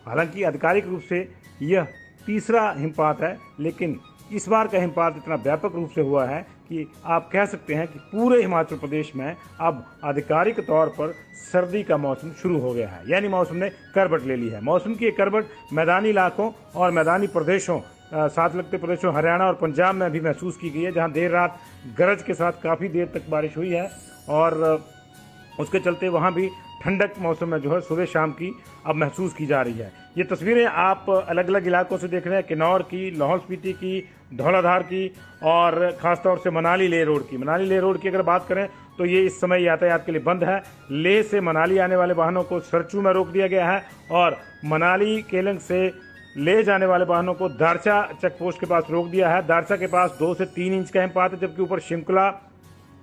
S1: हालांकि आधिकारिक रूप से यह तीसरा हिमपात है, लेकिन इस बार का हिमपात इतना व्यापक रूप से हुआ है कि आप कह सकते हैं कि पूरे हिमाचल प्रदेश में अब आधिकारिक तौर पर सर्दी का मौसम शुरू हो गया है, यानी मौसम ने करवट ले ली है। मौसम की एक करवट मैदानी इलाकों और मैदानी प्रदेशों, साथ लगते प्रदेशों हरियाणा और पंजाब में भी महसूस की गई है, जहां देर रात गरज के साथ काफ़ी देर तक बारिश हुई है और उसके चलते वहाँ भी ठंडक मौसम में जो है सुबह शाम की अब महसूस की जा रही है। ये तस्वीरें आप अलग अलग इलाकों से देख रहे हैं, किन्नौर की, लाहौल स्पीति की, धौलाधार की और ख़ासतौर से मनाली लेह रोड की। मनाली लेह रोड की अगर बात करें तो ये इस समय यातायात के लिए बंद है। लेह से मनाली आने वाले वाहनों को सरचू में रोक दिया गया है और मनाली केलंग से ले जाने वाले वाहनों को दारचा चेक पोस्ट के पास रोक दिया है। दारचा के पास 2 से 3 इंच का हिमपात है, जबकि ऊपर शिमकुला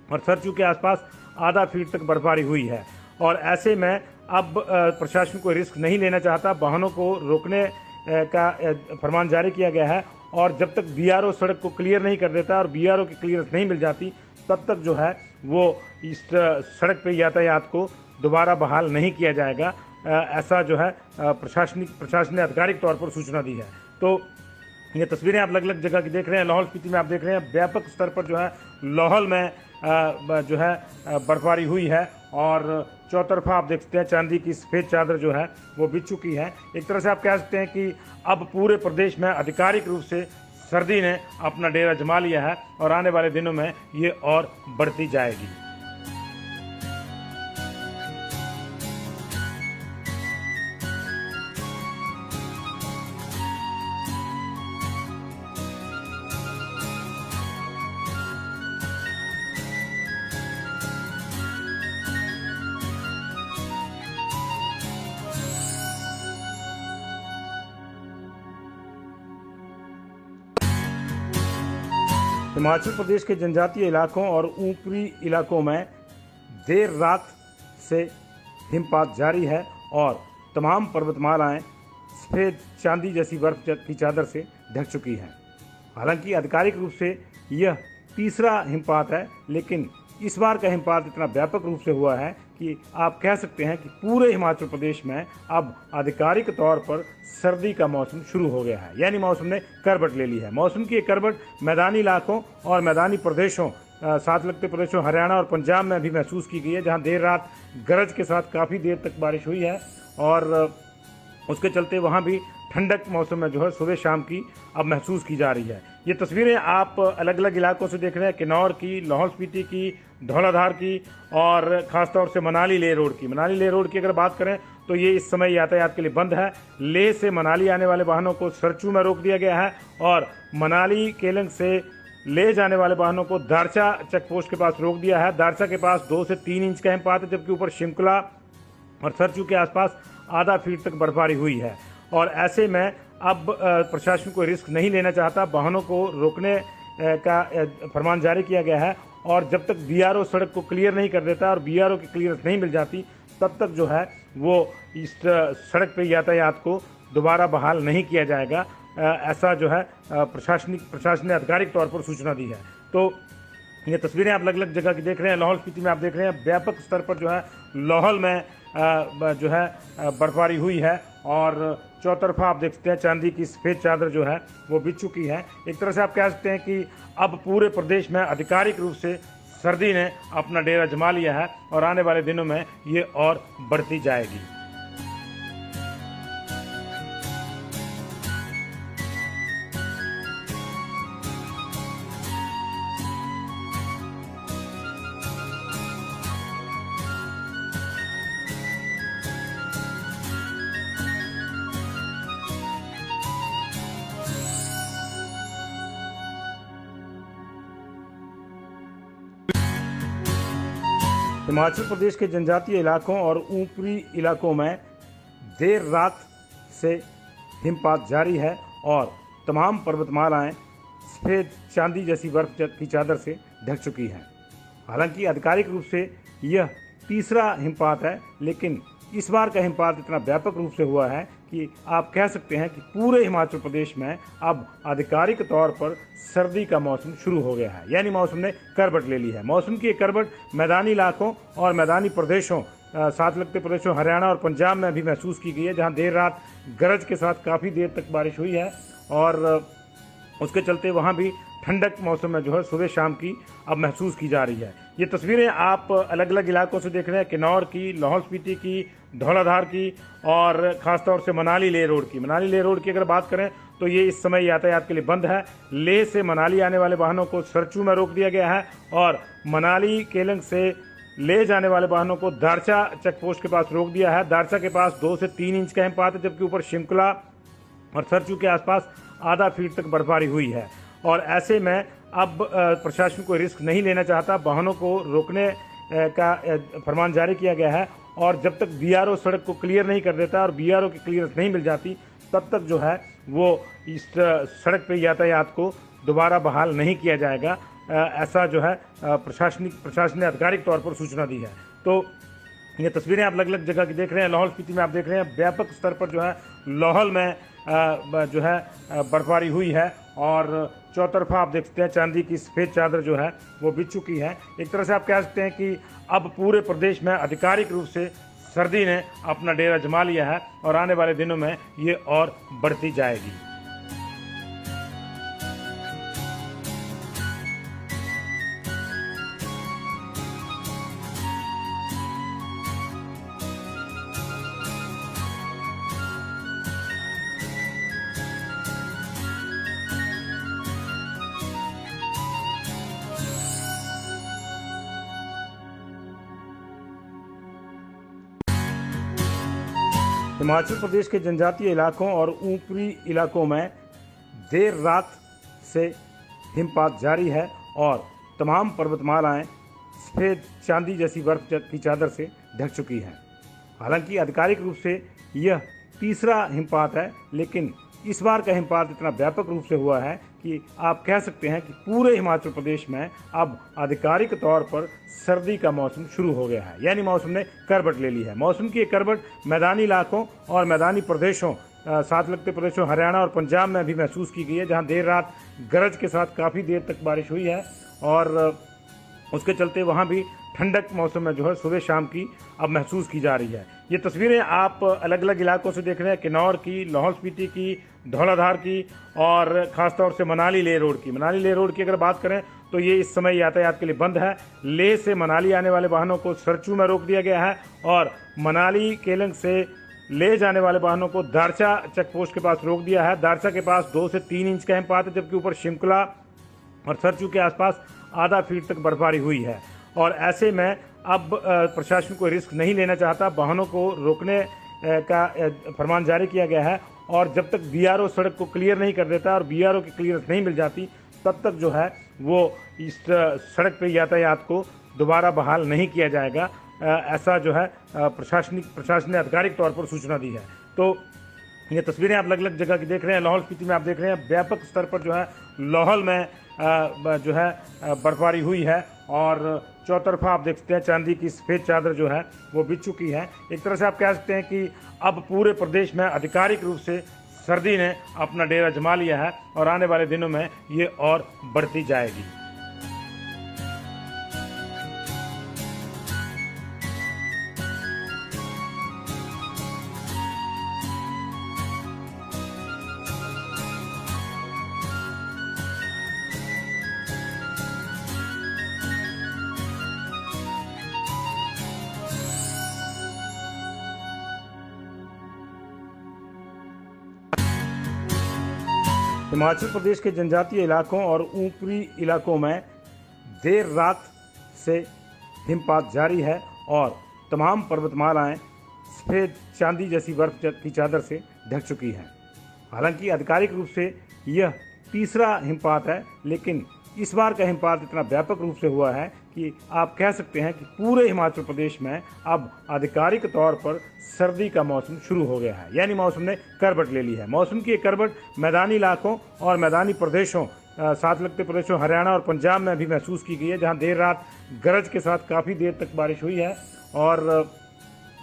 S1: और सरचू के आसपास आधा फीट तक बर्फबारी हुई है। और ऐसे में अब प्रशासन कोई रिस्क नहीं लेना चाहता, वाहनों को रोकने का फरमान जारी किया गया है और जब तक बीआरओ सड़क को क्लियर नहीं कर देता और बीआरओ की क्लियरेंस नहीं मिल जाती तब तक जो है वो इस सड़क पर यातायात को दोबारा बहाल नहीं किया जाएगा। ऐसा जो है प्रशासन ने आधिकारिक तौर पर सूचना दी है। तो ये तस्वीरें आप अलग अलग जगह की देख रहे हैं। लाहौल स्पीति में आप देख रहे हैं व्यापक स्तर पर जो है लाहौल में जो है बर्फबारी हुई है और चौतरफा आप देख सकते हैं चांदी की सफ़ेद चादर जो है वो बिछ चुकी है। एक तरह से आप कह सकते हैं कि अब पूरे प्रदेश में आधिकारिक रूप से सर्दी ने अपना डेरा जमा लिया है और आने वाले दिनों में ये और बढ़ती जाएगी। हिमाचल प्रदेश के जनजातीय इलाकों और ऊपरी इलाकों में देर रात से हिमपात जारी है और तमाम पर्वतमालाएं सफ़ेद चांदी जैसी बर्फ की चादर से ढक चुकी हैं। हालांकि आधिकारिक रूप से यह तीसरा हिमपात है, लेकिन इस बार का हिमपात इतना व्यापक रूप से हुआ है कि आप कह सकते हैं कि पूरे हिमाचल प्रदेश में अब आधिकारिक तौर पर सर्दी का मौसम शुरू हो गया है, यानी मौसम ने करवट ले ली है। मौसम की ये करवट मैदानी इलाकों और मैदानी प्रदेशों साथ लगते प्रदेशों हरियाणा और पंजाब में भी महसूस की गई है, जहां देर रात गरज के साथ काफ़ी देर तक बारिश हुई है और उसके चलते वहां भी ठंडक मौसम में जो है सुबह शाम की अब महसूस की जा रही है। ये तस्वीरें आप अलग अलग इलाकों से देख रहे हैं, किन्नौर की, लाहौल स्पीति की, धौलाधार की और ख़ासतौर से मनाली लेह रोड की। मनाली लेह रोड की अगर बात करें तो ये इस समय यातायात के लिए बंद है। लेह से मनाली आने वाले वाहनों को सरचू में रोक दिया गया है और मनाली केलंग से ले जाने वाले वाहनों को दारचा चेक पोस्ट के पास रोक दिया है। दारचा के पास 2 से 3 इंच का हिमपात है, जबकि ऊपर शिमकला और सरचू के आसपास आधा फीट तक बर्फबारी हुई है। और ऐसे में अब प्रशासन कोई रिस्क नहीं लेना चाहता, वाहनों को रोकने का फरमान जारी किया गया है और जब तक बीआरओ सड़क को क्लियर नहीं कर देता और बीआरओ की क्लियरेंस नहीं मिल जाती तब तक जो है वो इस सड़क पर यातायात को दोबारा बहाल नहीं किया जाएगा। ऐसा जो है प्रशासन ने आधिकारिक तौर पर सूचना दी है। तो ये तस्वीरें आप अलग अलग जगह की देख रहे हैं। लाहौल स्पीति में आप देख रहे हैं व्यापक स्तर पर जो है लाहौल में जो है बर्फबारी हुई है और चौतरफा आप देख सकते हैं चांदी की सफ़ेद चादर जो है वो बिछ चुकी है। एक तरह से आप कह सकते हैं कि अब पूरे प्रदेश में आधिकारिक रूप से सर्दी ने अपना डेरा जमा लिया है और आने वाले दिनों में ये और बढ़ती जाएगी। हिमाचल प्रदेश के जनजातीय इलाकों और ऊपरी इलाकों में देर रात से हिमपात जारी है और तमाम पर्वतमालाएं सफ़ेद चांदी जैसी बर्फ की चादर से ढक चुकी हैं। हालांकि आधिकारिक रूप से यह तीसरा हिमपात है, लेकिन इस बार का हिमपात इतना व्यापक रूप से हुआ है कि आप कह सकते हैं कि पूरे हिमाचल प्रदेश में अब आधिकारिक तौर पर सर्दी का मौसम शुरू हो गया है, यानी मौसम ने करवट ले ली है। मौसम की ये करवट मैदानी इलाकों और मैदानी प्रदेशों साथ लगते प्रदेशों हरियाणा और पंजाब में भी महसूस की गई है, जहां देर रात गरज के साथ काफ़ी देर तक बारिश हुई है और उसके चलते वहाँ भी ठंडक मौसम में जो है सुबह शाम की अब महसूस की जा रही है। ये तस्वीरें आप अलग अलग इलाकों से देख रहे हैं, किन्नौर की, लाहौल स्पीति की, धौलाधार की और ख़ासतौर से मनाली लेह रोड की। मनाली लेह रोड की अगर बात करें तो ये इस समय यातायात के लिए बंद है। लेह से मनाली आने वाले वाहनों को सरचू में रोक दिया गया है और मनाली केलंग से ले जाने वाले वाहनों को दारचा चेक पोस्ट के पास रोक दिया है। दारचा के पास 2 से 3 इंच का हिमपात है, जबकि ऊपर शिमकला और सरचू के आसपास आधा फीट तक बर्फबारी हुई है। और ऐसे में अब प्रशासन कोई रिस्क नहीं लेना चाहता, वाहनों को रोकने का फरमान जारी किया गया है और जब तक बीआरओ सड़क को क्लियर नहीं कर देता और बीआरओ की क्लियरेंस नहीं मिल जाती तब तक जो है वो इस सड़क पर यातायात को दोबारा बहाल नहीं किया जाएगा। ऐसा जो है प्रशासन ने आधिकारिक तौर पर सूचना दी है। तो ये तस्वीरें आप अलग अलग जगह की देख रहे हैं। लाहौल स्पीति में आप देख रहे हैं व्यापक स्तर पर जो है लाहौल में जो है बर्फबारी हुई है और चौतरफा आप देख सकते हैं चांदी की सफ़ेद चादर जो है वो बिछ चुकी है। एक तरह से आप कह सकते हैं कि अब पूरे प्रदेश में आधिकारिक रूप से सर्दी ने अपना डेरा जमा लिया है और आने वाले दिनों में ये और बढ़ती जाएगी। हिमाचल प्रदेश के जनजातीय इलाकों और ऊपरी इलाकों में देर रात से हिमपात जारी है और तमाम पर्वतमालाएं सफ़ेद चांदी जैसी बर्फ की चादर से ढक चुकी हैं। हालांकि आधिकारिक रूप से यह तीसरा हिमपात है, लेकिन इस बार का हिमपात इतना व्यापक रूप से हुआ है कि आप कह सकते हैं कि पूरे हिमाचल प्रदेश में अब आधिकारिक तौर पर सर्दी का मौसम शुरू हो गया है, यानी मौसम ने करवट ले ली है। मौसम की ये करवट मैदानी इलाकों और मैदानी प्रदेशों साथ लगते प्रदेशों हरियाणा और पंजाब में भी महसूस की गई है, जहां देर रात गरज के साथ काफ़ी देर तक बारिश हुई है और उसके चलते वहाँ भी ठंडक मौसम में जो है सुबह शाम की अब महसूस की जा रही है। ये तस्वीरें आप अलग अलग इलाकों से देख रहे हैं, किन्नौर की, लाहौल स्पीति की, धौलाधार की और ख़ासतौर से मनाली लेह रोड की। मनाली लेह रोड की अगर बात करें तो ये इस समय यातायात के लिए बंद है। लेह से मनाली आने वाले वाहनों को सरचू में रोक दिया गया है और मनाली केलंग से ले जाने वाले वाहनों को दारचा चेक पोस्ट के पास रोक दिया है। दारचा के पास 2 से 3 इंच का हिमपात है, जबकि ऊपर शिमकुला और सरचू के आसपास आधा फीट तक बर्फबारी हुई है। और ऐसे में अब प्रशासन को रिस्क नहीं लेना चाहता, वाहनों को रोकने का फरमान जारी किया गया है। और जब तक बीआरओ सड़क को क्लियर नहीं कर देता और बीआरओ की क्लियरेंस नहीं मिल जाती, तब तक जो है वो इस सड़क पर यातायात को दोबारा बहाल नहीं किया जाएगा। ऐसा जो है प्रशासन ने आधिकारिक तौर पर सूचना दी है। तो ये तस्वीरें आप अलग अलग जगह की देख रहे हैं। लाहौल स्पीति में आप देख रहे हैं व्यापक स्तर पर जो है लाहौल में जो है बर्फबारी हुई है और चौतरफा आप देख सकते हैं चांदी की सफ़ेद चादर जो है वो बिछ चुकी है। एक तरह से आप कह सकते हैं कि अब पूरे प्रदेश में आधिकारिक रूप से सर्दी ने अपना डेरा जमा लिया है और आने वाले दिनों में ये और बढ़ती जाएगी। हिमाचल प्रदेश के जनजातीय इलाकों और ऊपरी इलाकों में देर रात से हिमपात जारी है और तमाम पर्वतमालाएं सफ़ेद चांदी जैसी बर्फ की चादर से ढक चुकी हैं। हालांकि आधिकारिक रूप से यह तीसरा हिमपात है, लेकिन इस बार का हिमपात इतना व्यापक रूप से हुआ है कि आप कह सकते हैं कि पूरे हिमाचल प्रदेश में अब आधिकारिक तौर पर सर्दी का मौसम शुरू हो गया है, यानी मौसम ने करवट ले ली है। मौसम की एक करवट मैदानी इलाकों और मैदानी प्रदेशों साथ लगते प्रदेशों हरियाणा और पंजाब में भी महसूस की गई है, जहां देर रात गरज के साथ काफ़ी देर तक बारिश हुई है और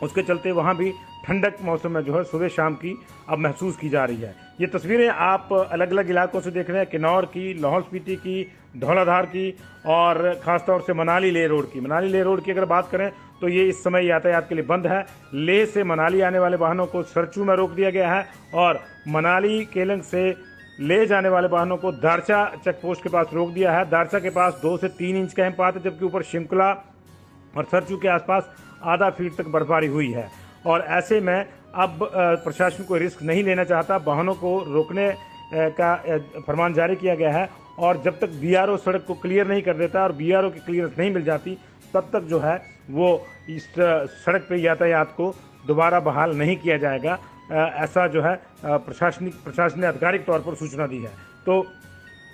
S1: उसके चलते वहां भी ठंडक मौसम में जो है सुबह शाम की अब महसूस की जा रही है। ये तस्वीरें आप अलग अलग इलाकों से देख रहे हैं, किन्नौर की, लाहौल स्पीति की, धौलाधार की और ख़ासतौर से मनाली लेह रोड की। मनाली लेह रोड की अगर बात करें तो ये इस समय यातायात के लिए बंद है। लेह से मनाली आने वाले वाहनों को सरचू में रोक दिया गया है और मनाली केलंग से ले जाने वाले वाहनों को दारचा चेक पोस्ट के पास रोक दिया है। दारचा के पास 2 से 3 इंच का हिमपात है, जबकि ऊपर शिमकुला और सरचू के आसपास आधा फीट तक बर्फबारी हुई है। और ऐसे में अब प्रशासन को रिस्क नहीं लेना चाहता, वाहनों को रोकने का फरमान जारी किया गया है। और जब तक बीआरओ सड़क को क्लियर नहीं कर देता और बीआरओ की क्लियरेंस नहीं मिल जाती, तब तक जो है वो इस सड़क पर यातायात को दोबारा बहाल नहीं किया जाएगा। ऐसा जो है प्रशासन ने आधिकारिक तौर पर सूचना दी है। तो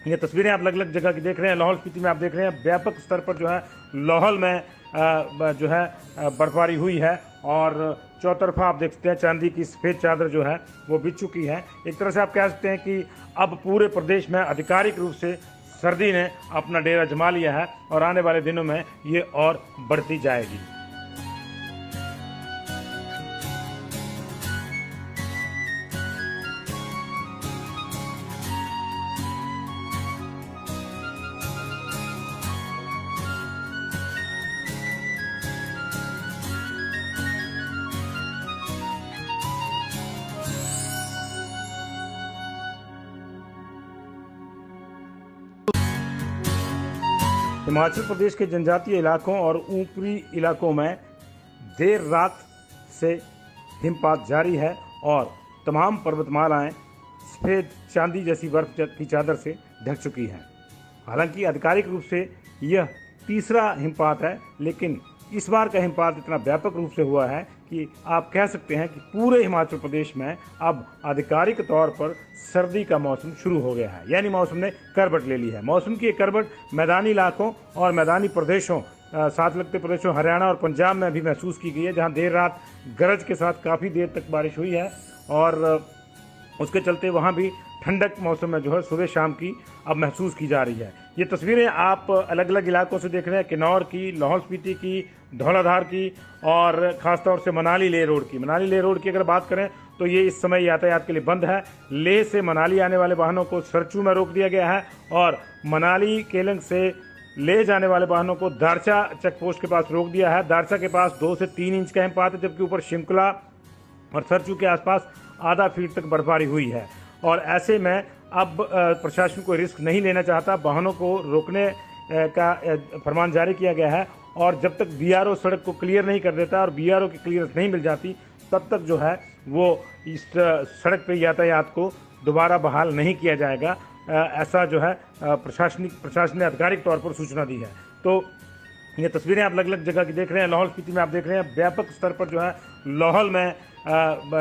S1: ये तस्वीरें आप अलग अलग जगह की देख रहे हैं। लाहौल स्पीति में आप देख रहे हैं व्यापक स्तर पर जो है लाहौल में जो है बर्फबारी हुई है और चौतरफा आप देख सकते हैं चांदी की सफ़ेद चादर जो है वो बिछ चुकी है। एक तरह से आप कह सकते हैं कि अब पूरे प्रदेश में आधिकारिक रूप से सर्दी ने अपना डेरा जमा लिया है और आने वाले दिनों में ये और बढ़ती जाएगी। हिमाचल प्रदेश के जनजातीय इलाकों और ऊपरी इलाकों में देर रात से हिमपात जारी है और तमाम पर्वतमालाएं सफ़ेद चांदी जैसी बर्फ की चादर से ढक चुकी हैं। हालांकि आधिकारिक रूप से यह तीसरा हिमपात है, लेकिन इस बार का हिमपात इतना व्यापक रूप से हुआ है कि आप कह सकते हैं कि पूरे हिमाचल प्रदेश में अब आधिकारिक तौर पर सर्दी का मौसम शुरू हो गया है, यानी मौसम ने करवट ले ली है। मौसम की एक करवट मैदानी इलाकों और मैदानी प्रदेशों साथ लगते प्रदेशों हरियाणा और पंजाब में भी महसूस की गई है, जहां देर रात गरज के साथ काफ़ी देर तक बारिश हुई है और उसके चलते वहां भी ठंडक मौसम में जो है सुबह शाम की अब महसूस की जा रही है। ये तस्वीरें आप अलग अलग इलाकों से देख रहे हैं, किन्नौर की, लाहौल स्पीति की, धौलाधार की और ख़ासतौर से मनाली लेह रोड की। मनाली लेह रोड की अगर बात करें तो ये इस समय यातायात के लिए बंद है। लेह से मनाली आने वाले वाहनों को सरचू में रोक दिया गया है और मनाली केलंग से ले जाने वाले वाहनों को दारचा चेक पोस्ट के पास रोक दिया है। दारचा के पास 2 से 3 इंच का हिमपात है, जबकि ऊपर शिमकला और सरचू के आसपास आधा फीट तक बर्फबारी हुई है। और ऐसे में अब प्रशासन कोई रिस्क नहीं लेना चाहता, वाहनों को रोकने का फरमान जारी किया गया है। और जब तक बीआरओ सड़क को क्लियर नहीं कर देता और बीआरओ की क्लियरेंस नहीं मिल जाती, तब तक जो है वो इस सड़क पर यातायात को दोबारा बहाल नहीं किया जाएगा। ऐसा जो है प्रशासन ने आधिकारिक तौर पर सूचना दी है। तो ये तस्वीरें आप अलग अलग जगह की देख रहे हैं। लाहौल स्पीति में आप देख रहे हैं व्यापक स्तर पर जो है लाहौल में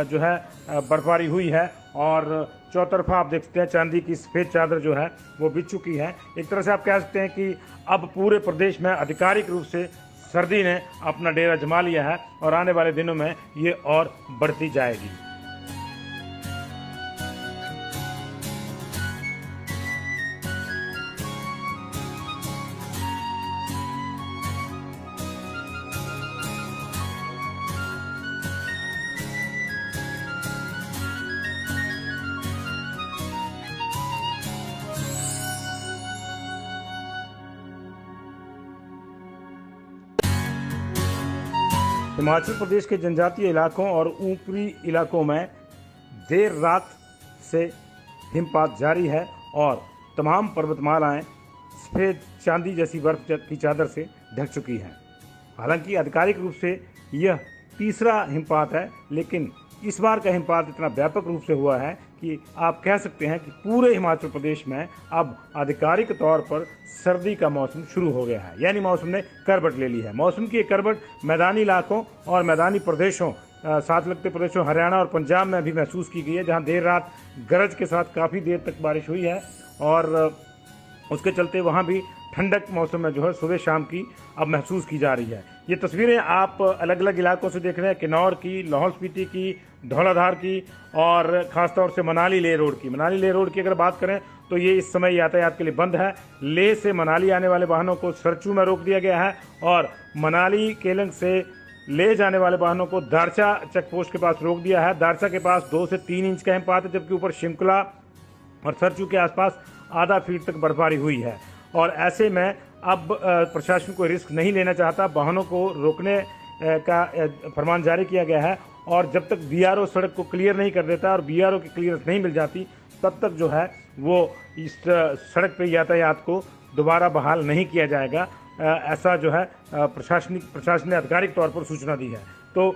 S1: जो है बर्फबारी हुई है और चौतरफा आप देख सकते हैं चांदी की सफ़ेद चादर जो है वो बिछ चुकी है। एक तरह से आप कह सकते हैं कि अब पूरे प्रदेश में आधिकारिक रूप से सर्दी ने अपना डेरा जमा लिया है और आने वाले दिनों में ये और बढ़ती जाएगी। हिमाचल प्रदेश के जनजातीय इलाकों और ऊपरी इलाकों में देर रात से हिमपात जारी है और तमाम पर्वतमालाएं सफ़ेद चांदी जैसी बर्फ की चादर से ढक चुकी हैं। हालांकि आधिकारिक रूप से यह तीसरा हिमपात है, लेकिन इस बार का हिमपात इतना व्यापक रूप से हुआ है कि आप कह सकते हैं कि पूरे हिमाचल प्रदेश में अब आधिकारिक तौर पर सर्दी का मौसम शुरू हो गया है, यानी मौसम ने करवट ले ली है। मौसम की एक करवट मैदानी इलाकों और मैदानी प्रदेशों साथ लगते प्रदेशों हरियाणा और पंजाब में भी महसूस की गई है, जहां देर रात गरज के साथ काफ़ी देर तक बारिश हुई है और उसके चलते वहां भी ठंडक मौसम में जो है सुबह शाम की अब महसूस की जा रही है। ये तस्वीरें आप अलग अलग इलाकों से देख रहे हैं, किन्नौर की, लाहौल स्पीति की, धौलाधार की और ख़ासतौर से मनाली लेह रोड की। मनाली लेह रोड की अगर बात करें तो ये इस समय यातायात के लिए बंद है। लेह से मनाली आने वाले वाहनों को सरचू में रोक दिया गया है और मनाली केलंग से ले जाने वाले वाहनों को दारचा चेक पोस्ट के पास रोक दिया है। दारचा के पास 2 से 3 इंच का हिमपात है, जबकि ऊपर शिमकला और सरचू के आसपास आधा फीट तक बर्फबारी हुई है। और ऐसे में अब प्रशासन कोई रिस्क नहीं लेना चाहता, वाहनों को रोकने का फरमान जारी किया गया है। और जब तक बीआरओ सड़क को क्लियर नहीं कर देता और बीआरओ की क्लियरेंस नहीं मिल जाती, तब तक जो है वो इस सड़क पर यातायात को दोबारा बहाल नहीं किया जाएगा। ऐसा जो है प्रशासन ने आधिकारिक तौर पर सूचना दी है। तो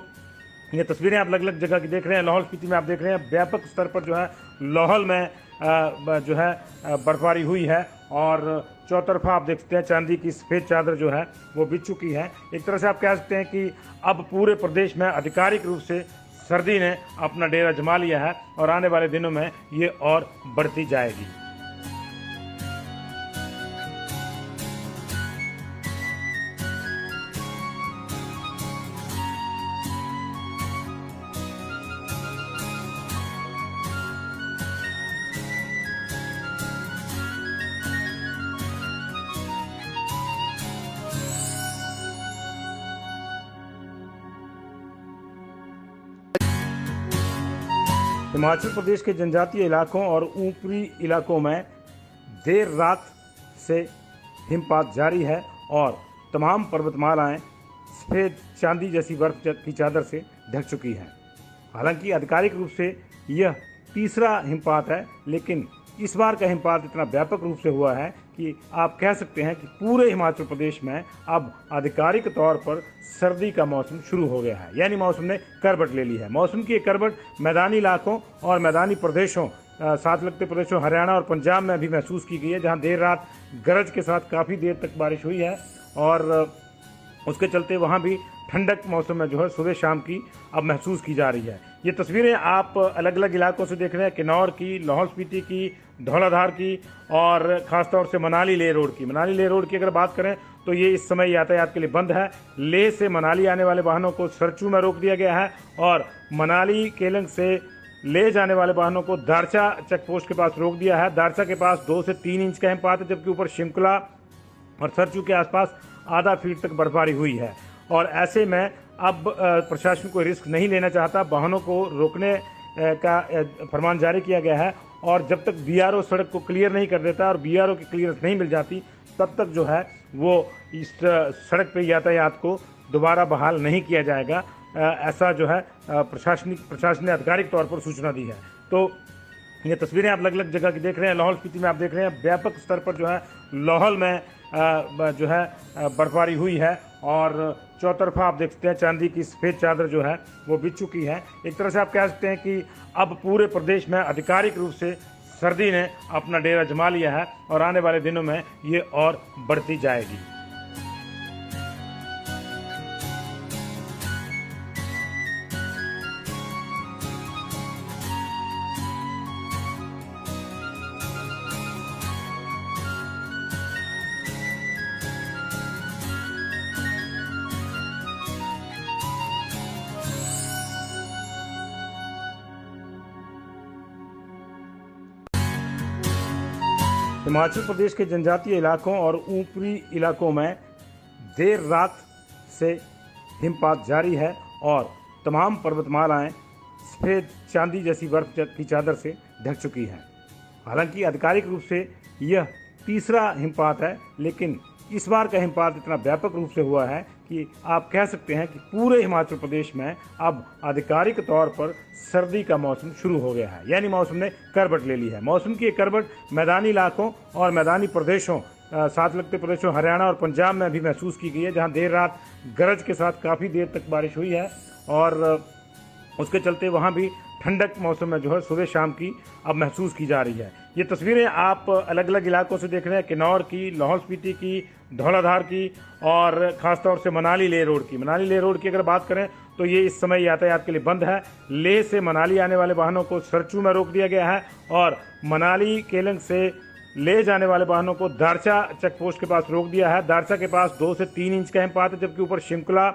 S1: ये तस्वीरें आप अलग अलग जगह की देख रहे हैं। लाहौल स्पीति में आप देख रहे हैं व्यापक स्तर पर जो है लाहौल में जो है बर्फबारी हुई है और चौतरफा आप देख सकते हैं चांदी की सफ़ेद चादर जो है वो बिछ चुकी है। एक तरह से आप कह सकते हैं कि अब पूरे प्रदेश में आधिकारिक रूप से सर्दी ने अपना डेरा जमा लिया है और आने वाले दिनों में ये और बढ़ती जाएगी। हिमाचल प्रदेश के जनजातीय इलाकों और ऊपरी इलाकों में देर रात से हिमपात जारी है और तमाम पर्वतमालाएं सफ़ेद चांदी जैसी बर्फ की चादर से ढक चुकी हैं। हालांकि आधिकारिक रूप से यह तीसरा हिमपात है, लेकिन इस बार का हिमपात इतना व्यापक रूप से हुआ है कि आप कह सकते हैं कि पूरे हिमाचल प्रदेश में अब आधिकारिक तौर पर सर्दी का मौसम शुरू हो गया है, यानी मौसम ने करवट ले ली है। मौसम की एक करवट मैदानी इलाकों और मैदानी प्रदेशों साथ लगते प्रदेशों हरियाणा और पंजाब में भी महसूस की गई है, जहां देर रात गरज के साथ काफ़ी देर तक बारिश हुई है और उसके चलते वहाँ भी ठंडक मौसम में जो है सुबह शाम की अब महसूस की जा रही है। ये तस्वीरें आप अलग अलग इलाकों से देख रहे हैं, किन्नौर की, लाहौल स्पीति की, धौलाधार की और ख़ासतौर से मनाली लेह रोड की। मनाली लेह रोड की अगर बात करें तो ये इस समय यातायात के लिए बंद है। लेह से मनाली आने वाले वाहनों को सरचू में रोक दिया गया है और मनाली केलंग से ले जाने वाले वाहनों को दारचा चेक पोस्ट के पास रोक दिया है। दारचा के पास 2 से 3 इंच का हिमपात है, जबकि ऊपर शिमकला और सरचू के आसपास आधा फीट तक बर्फबारी हुई है। और ऐसे में अब प्रशासन कोई रिस्क नहीं लेना चाहता, वाहनों को रोकने का फरमान जारी किया गया है। और जब तक बीआरओ सड़क को क्लियर नहीं कर देता और बीआरओ की क्लियरेंस नहीं मिल जाती, तब तक जो है वो इस सड़क पे यातायात को दोबारा बहाल नहीं किया जाएगा। ऐसा जो है प्रशासन ने आधिकारिक तौर पर सूचना दी है। तो ये तस्वीरें आप अलग अलग जगह की देख रहे हैं। लाहौल स्पीति में आप देख रहे हैं व्यापक स्तर पर जो है लाहौल में जो है बर्फबारी हुई है और चौतरफा आप देख सकते हैं चांदी की सफ़ेद चादर जो है वो बिछ चुकी है। एक तरह से आप कह सकते हैं कि अब पूरे प्रदेश में आधिकारिक रूप से सर्दी ने अपना डेरा जमा लिया है और आने वाले दिनों में ये और बढ़ती जाएगी। हिमाचल प्रदेश के जनजातीय इलाकों और ऊपरी इलाकों में देर रात से हिमपात जारी है और तमाम पर्वतमालाएं सफ़ेद चांदी जैसी बर्फ की चादर से ढक चुकी हैं। हालांकि आधिकारिक रूप से यह तीसरा हिमपात है, लेकिन इस बार का हिमपात इतना व्यापक रूप से हुआ है कि आप कह सकते हैं कि पूरे हिमाचल प्रदेश में अब आधिकारिक तौर पर सर्दी का मौसम शुरू हो गया है, यानी मौसम ने करवट ले ली है। मौसम की एक करवट मैदानी इलाकों और मैदानी प्रदेशों साथ लगते प्रदेशों हरियाणा और पंजाब में भी महसूस की गई है, जहां देर रात गरज के साथ काफ़ी देर तक बारिश हुई है और उसके चलते वहाँ भी ठंडक मौसम में जो है सुबह शाम की अब महसूस की जा रही है। ये तस्वीरें आप अलग अलग इलाकों से देख रहे हैं, किन्नौर की, लाहौल स्पीति की, धौलाधार की और ख़ासतौर से मनाली लेह रोड की। मनाली लेह रोड की अगर बात करें तो ये इस समय यातायात के लिए बंद है। लेह से मनाली आने वाले वाहनों को सरचू में रोक दिया गया है और मनाली केलंग से ले जाने वाले वाहनों को दारचा चेक पोस्ट के पास रोक दिया है। दारचा के पास 2 से 3 इंच का हिमपात है, जबकि ऊपर शिमकुला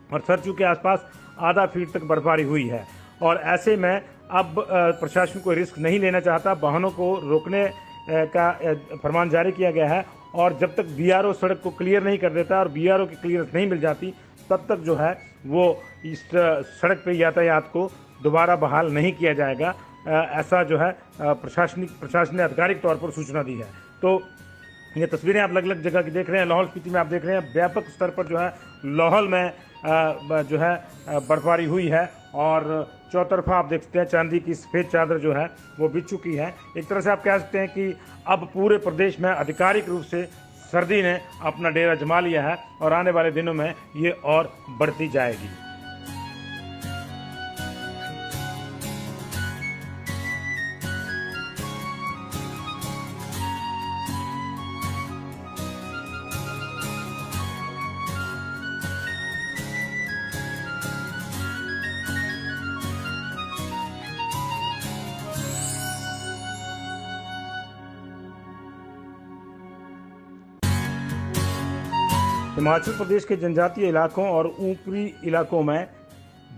S1: और सरचू के आसपास आधा फीट तक बर्फबारी हुई है। और ऐसे में अब प्रशासन कोई रिस्क नहीं लेना चाहता, वाहनों को रोकने का फरमान जारी किया गया है और जब तक बीआरओ सड़क को क्लियर नहीं कर देता और बीआरओ की क्लियरेंस नहीं मिल जाती तब तक जो है वो इस सड़क पे यातायात को दोबारा बहाल नहीं किया जाएगा। ऐसा जो है प्रशासन ने आधिकारिक तौर पर सूचना दी है। तो ये तस्वीरें आप अलग अलग जगह की देख रहे हैं। लाहौल स्पीति में आप देख रहे हैं व्यापक स्तर पर जो है लाहौल में जो है बर्फबारी हुई है और चौतरफा आप देख सकते हैं चांदी की सफ़ेद चादर जो है वो बिछ चुकी है। एक तरह से आप कह सकते हैं कि अब पूरे प्रदेश में आधिकारिक रूप से सर्दी ने अपना डेरा जमा लिया है और आने वाले दिनों में ये और बढ़ती जाएगी। हिमाचल प्रदेश के जनजातीय इलाकों और ऊपरी इलाकों में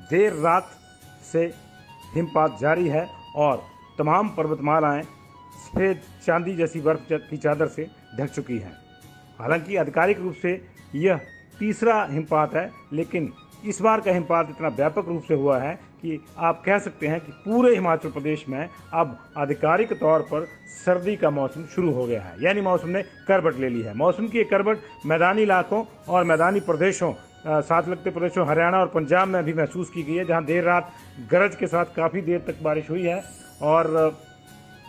S1: देर रात से हिमपात जारी है और तमाम पर्वतमालाएं सफ़ेद चांदी जैसी बर्फ की चादर से ढक चुकी हैं। हालांकि आधिकारिक रूप से यह तीसरा हिमपात है, लेकिन इस बार का हिमपात इतना व्यापक रूप से हुआ है कि आप कह सकते हैं कि पूरे हिमाचल प्रदेश में अब आधिकारिक तौर पर सर्दी का मौसम शुरू हो गया है, यानी मौसम ने करवट ले ली है। मौसम की एक करवट मैदानी इलाकों और मैदानी प्रदेशों साथ लगते प्रदेशों हरियाणा और पंजाब में भी महसूस की गई है, जहां देर रात गरज के साथ काफ़ी देर तक बारिश हुई है और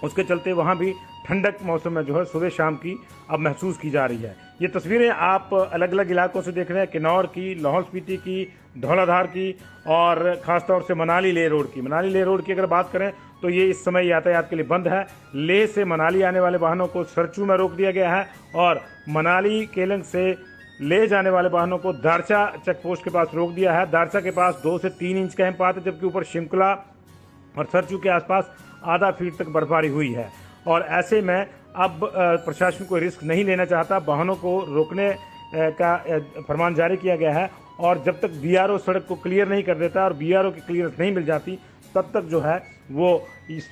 S1: उसके चलते वहाँ भी ठंडक मौसम में जो है सुबह शाम की अब महसूस की जा रही है। ये तस्वीरें आप अलग अलग इलाकों से देख रहे हैं, किन्नौर की, लाहौल स्पीति की, धौलाधार की और ख़ासतौर से मनाली लेह रोड की। मनाली लेह रोड की अगर बात करें तो ये इस समय यातायात के लिए बंद है। लेह से मनाली आने वाले वाहनों को सरचू में रोक दिया गया है और मनाली केलंग से ले जाने वाले वाहनों को दारचा चेक पोस्ट के पास रोक दिया है। दारचा के पास 2 से 3 इंच का हिमपात है, जबकि ऊपर शिमकुला और सरचू के आसपास आधा फीट तक बर्फबारी हुई है। और ऐसे में अब प्रशासन कोई रिस्क नहीं लेना चाहता, वाहनों को रोकने का फरमान जारी किया गया है और जब तक बीआरओ सड़क को क्लियर नहीं कर देता और बीआरओ की क्लियरेंस नहीं मिल जाती तब तक जो है वो इस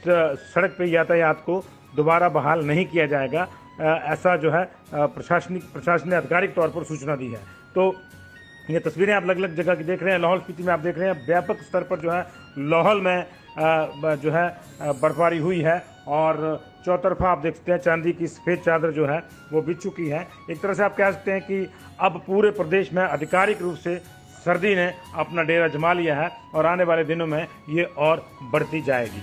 S1: सड़क पे यातायात को दोबारा बहाल नहीं किया जाएगा। ऐसा जो है प्रशासन ने आधिकारिक तौर पर सूचना दी है। तो ये तस्वीरें आप अलग अलग जगह की देख रहे हैं। लाहौल स्पीति में आप देख रहे हैं व्यापक स्तर पर जो है लाहौल में जो है बर्फबारी हुई है और चौतरफा आप देख सकते हैं चांदी की सफ़ेद चादर जो है वो बिछ चुकी है। एक तरह से आप कह सकते हैं कि अब पूरे प्रदेश में आधिकारिक रूप से सर्दी ने अपना डेरा जमा लिया है और आने वाले दिनों में ये और बढ़ती जाएगी।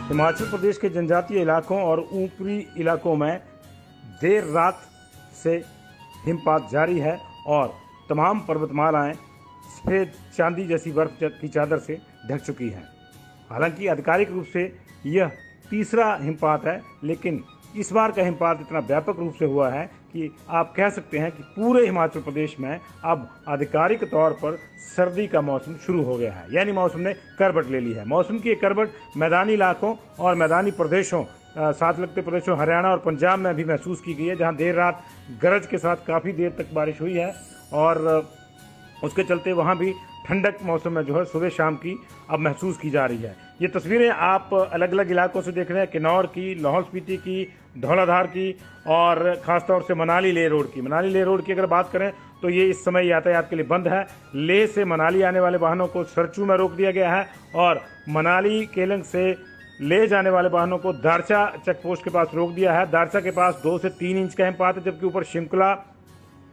S1: हिमाचल प्रदेश के जनजातीय इलाकों और ऊपरी इलाकों में देर रात से हिमपात जारी है और तमाम पर्वतमालाएं सफ़ेद चांदी जैसी बर्फ की चादर से ढक चुकी हैं। हालांकि आधिकारिक रूप से यह तीसरा हिमपात है, लेकिन इस बार का हिमपात इतना व्यापक रूप से हुआ है कि आप कह सकते हैं कि पूरे हिमाचल प्रदेश में अब आधिकारिक तौर पर सर्दी का मौसम शुरू हो गया है, यानी मौसम ने करवट ले ली है। मौसम की एक करवट मैदानी इलाकों और मैदानी प्रदेशों साथ लगते प्रदेशों हरियाणा और पंजाब में भी महसूस की गई है, जहां देर रात गरज के साथ काफ़ी देर तक बारिश हुई है और उसके चलते वहाँ भी ठंडक मौसम में जो है सुबह शाम की अब महसूस की जा रही है। ये तस्वीरें आप अलग अलग इलाकों से देख रहे हैं, किन्नौर की, लाहौल स्पीति की, धौलाधार की और ख़ासतौर से मनाली लेह रोड की। मनाली लेह रोड की अगर बात करें तो ये इस समय यातायात के लिए बंद है। लेह से मनाली आने वाले वाहनों को सरचू में रोक दिया गया है और मनाली केलंग से ले जाने वाले वाहनों को दारचा चेक पोस्ट के पास रोक दिया है। दारचा के पास 2 से 3 इंच का हिमपात है, जबकि ऊपर शिमकला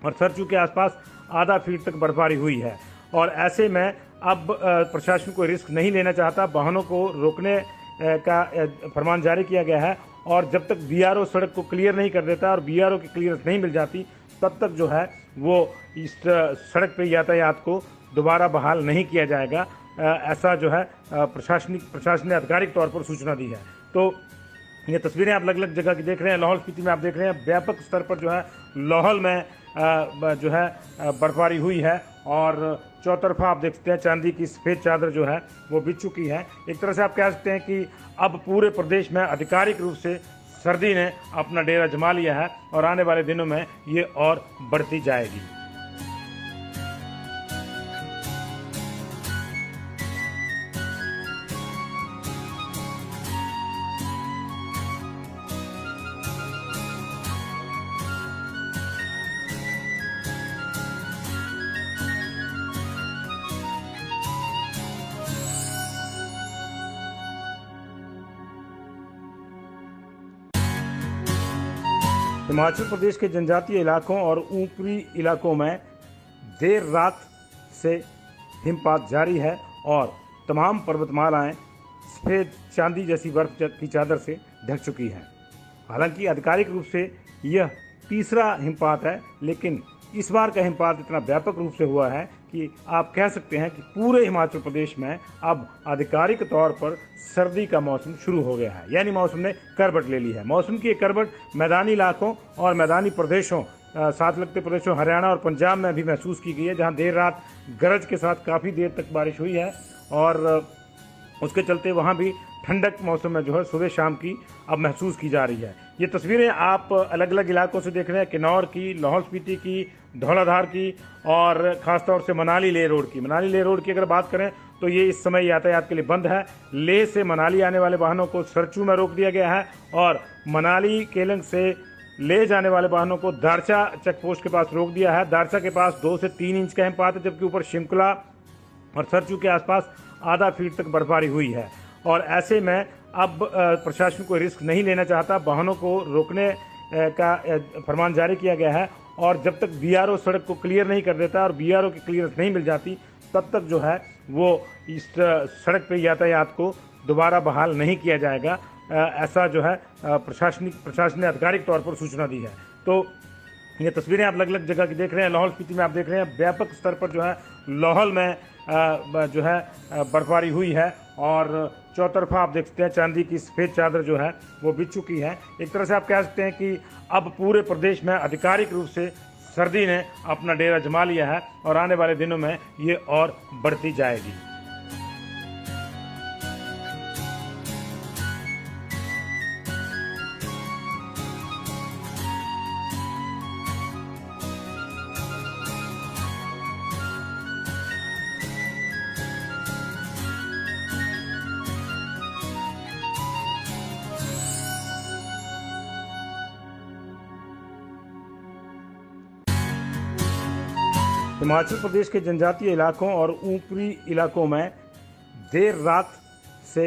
S1: और सरचू के आसपास आधा फीट तक बर्फबारी हुई है। और ऐसे में अब प्रशासन को रिस्क नहीं लेना चाहता, वाहनों को रोकने का फरमान जारी किया गया है और जब तक बीआरओ सड़क को क्लियर नहीं कर देता और बीआरओ की क्लियरेंस नहीं मिल जाती तब तक जो है वो इस सड़क पर यातायात को दोबारा बहाल नहीं किया जाएगा। ऐसा जो है प्रशासन ने आधिकारिक तौर पर सूचना दी है। तो ये तस्वीरें आप अलग अलग जगह की देख रहे हैं। लाहौल स्पीति में आप देख रहे हैं व्यापक स्तर पर जो है लाहौल में जो है बर्फबारी हुई है और चौतरफा आप देख सकते हैं चांदी की सफ़ेद चादर जो है वो बिछ चुकी है। एक तरह से आप कह सकते हैं कि अब पूरे प्रदेश में आधिकारिक रूप से सर्दी ने अपना डेरा जमा लिया है और आने वाले दिनों में ये और बढ़ती जाएगी। हिमाचल प्रदेश के जनजातीय इलाकों और ऊपरी इलाकों में देर रात से हिमपात जारी है और तमाम पर्वतमालाएं सफ़ेद चांदी जैसी बर्फ की चादर से ढक चुकी हैं। हालांकि आधिकारिक रूप से यह तीसरा हिमपात है, लेकिन इस बार का हिमपात इतना व्यापक रूप से हुआ है कि आप कह सकते हैं कि पूरे हिमाचल प्रदेश में अब आधिकारिक तौर पर सर्दी का मौसम शुरू हो गया है, यानी मौसम ने करवट ले ली है। मौसम की एक करवट मैदानी इलाकों और मैदानी प्रदेशों साथ लगते प्रदेशों हरियाणा और पंजाब में भी महसूस की गई है, जहां देर रात गरज के साथ काफ़ी देर तक बारिश हुई है और उसके चलते वहाँ भी ठंडक मौसम में जो है सुबह शाम की अब महसूस की जा रही है। ये तस्वीरें आप अलग अलग इलाकों से देख रहे हैं, किन्नौर की, लाहौल स्पीति की, धौलाधार की और ख़ासतौर से मनाली लेह रोड की। मनाली लेह रोड की अगर बात करें तो ये इस समय यातायात के लिए बंद है। लेह से मनाली आने वाले वाहनों को सरचू में रोक दिया गया है और मनाली केलंग से ले जाने वाले वाहनों को दारचा चेक पोस्ट के पास रोक दिया है। दारचा के पास 2 से 3 इंच का हिमपात है, जबकि ऊपर शिमकला और सरचू के आसपास आधा फीट तक बर्फबारी हुई है और ऐसे में अब प्रशासन को रिस्क नहीं लेना चाहता, वाहनों को रोकने का फरमान जारी किया गया है और जब तक बीआरओ सड़क को क्लियर नहीं कर देता और बीआरओ की क्लियरेंस नहीं मिल जाती तब तक जो है वो इस सड़क पर यातायात को दोबारा बहाल नहीं किया जाएगा। ऐसा जो है प्रशासन ने आधिकारिक तौर पर सूचना दी है। तो ये तस्वीरें आप अलग अलग जगह की देख रहे हैं। लाहौल स्पीति में आप देख रहे हैं व्यापक स्तर पर जो है लाहौल में जो है बर्फबारी हुई है और चौतरफा आप देख सकते हैं चांदी की सफ़ेद चादर जो है वो बिछ चुकी है। एक तरह से आप कह सकते हैं कि अब पूरे प्रदेश में आधिकारिक रूप से सर्दी ने अपना डेरा जमा लिया है और आने वाले दिनों में ये और बढ़ती जाएगी। हिमाचल प्रदेश के जनजातीय इलाकों और ऊपरी इलाकों में देर रात से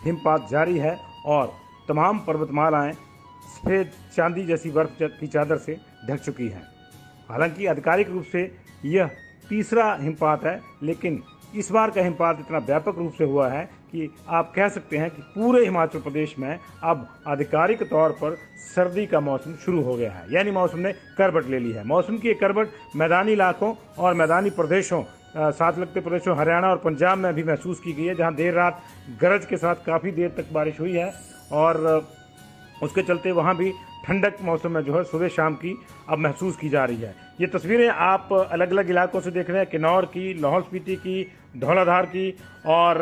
S1: हिमपात जारी है और तमाम पर्वतमालाएं सफ़ेद चांदी जैसी बर्फ की चादर से ढक चुकी हैं। हालांकि आधिकारिक रूप से यह तीसरा हिमपात है, लेकिन इस बार का हिमपात इतना व्यापक रूप से हुआ है कि आप कह सकते हैं कि पूरे हिमाचल प्रदेश में अब आधिकारिक तौर पर सर्दी का मौसम शुरू हो गया है, यानी मौसम ने करवट ले ली है। मौसम की एक करवट मैदानी इलाकों और मैदानी प्रदेशों साथ लगते प्रदेशों हरियाणा और पंजाब में भी महसूस की गई है, जहां देर रात गरज के साथ काफ़ी देर तक बारिश हुई है और उसके चलते वहाँ भी ठंडक मौसम में जो है सुबह शाम की अब महसूस की जा रही है। ये तस्वीरें आप अलग अलग इलाकों से देख रहे हैं, किन्नौर की, लाहौल स्पीति की, धौलाधार की और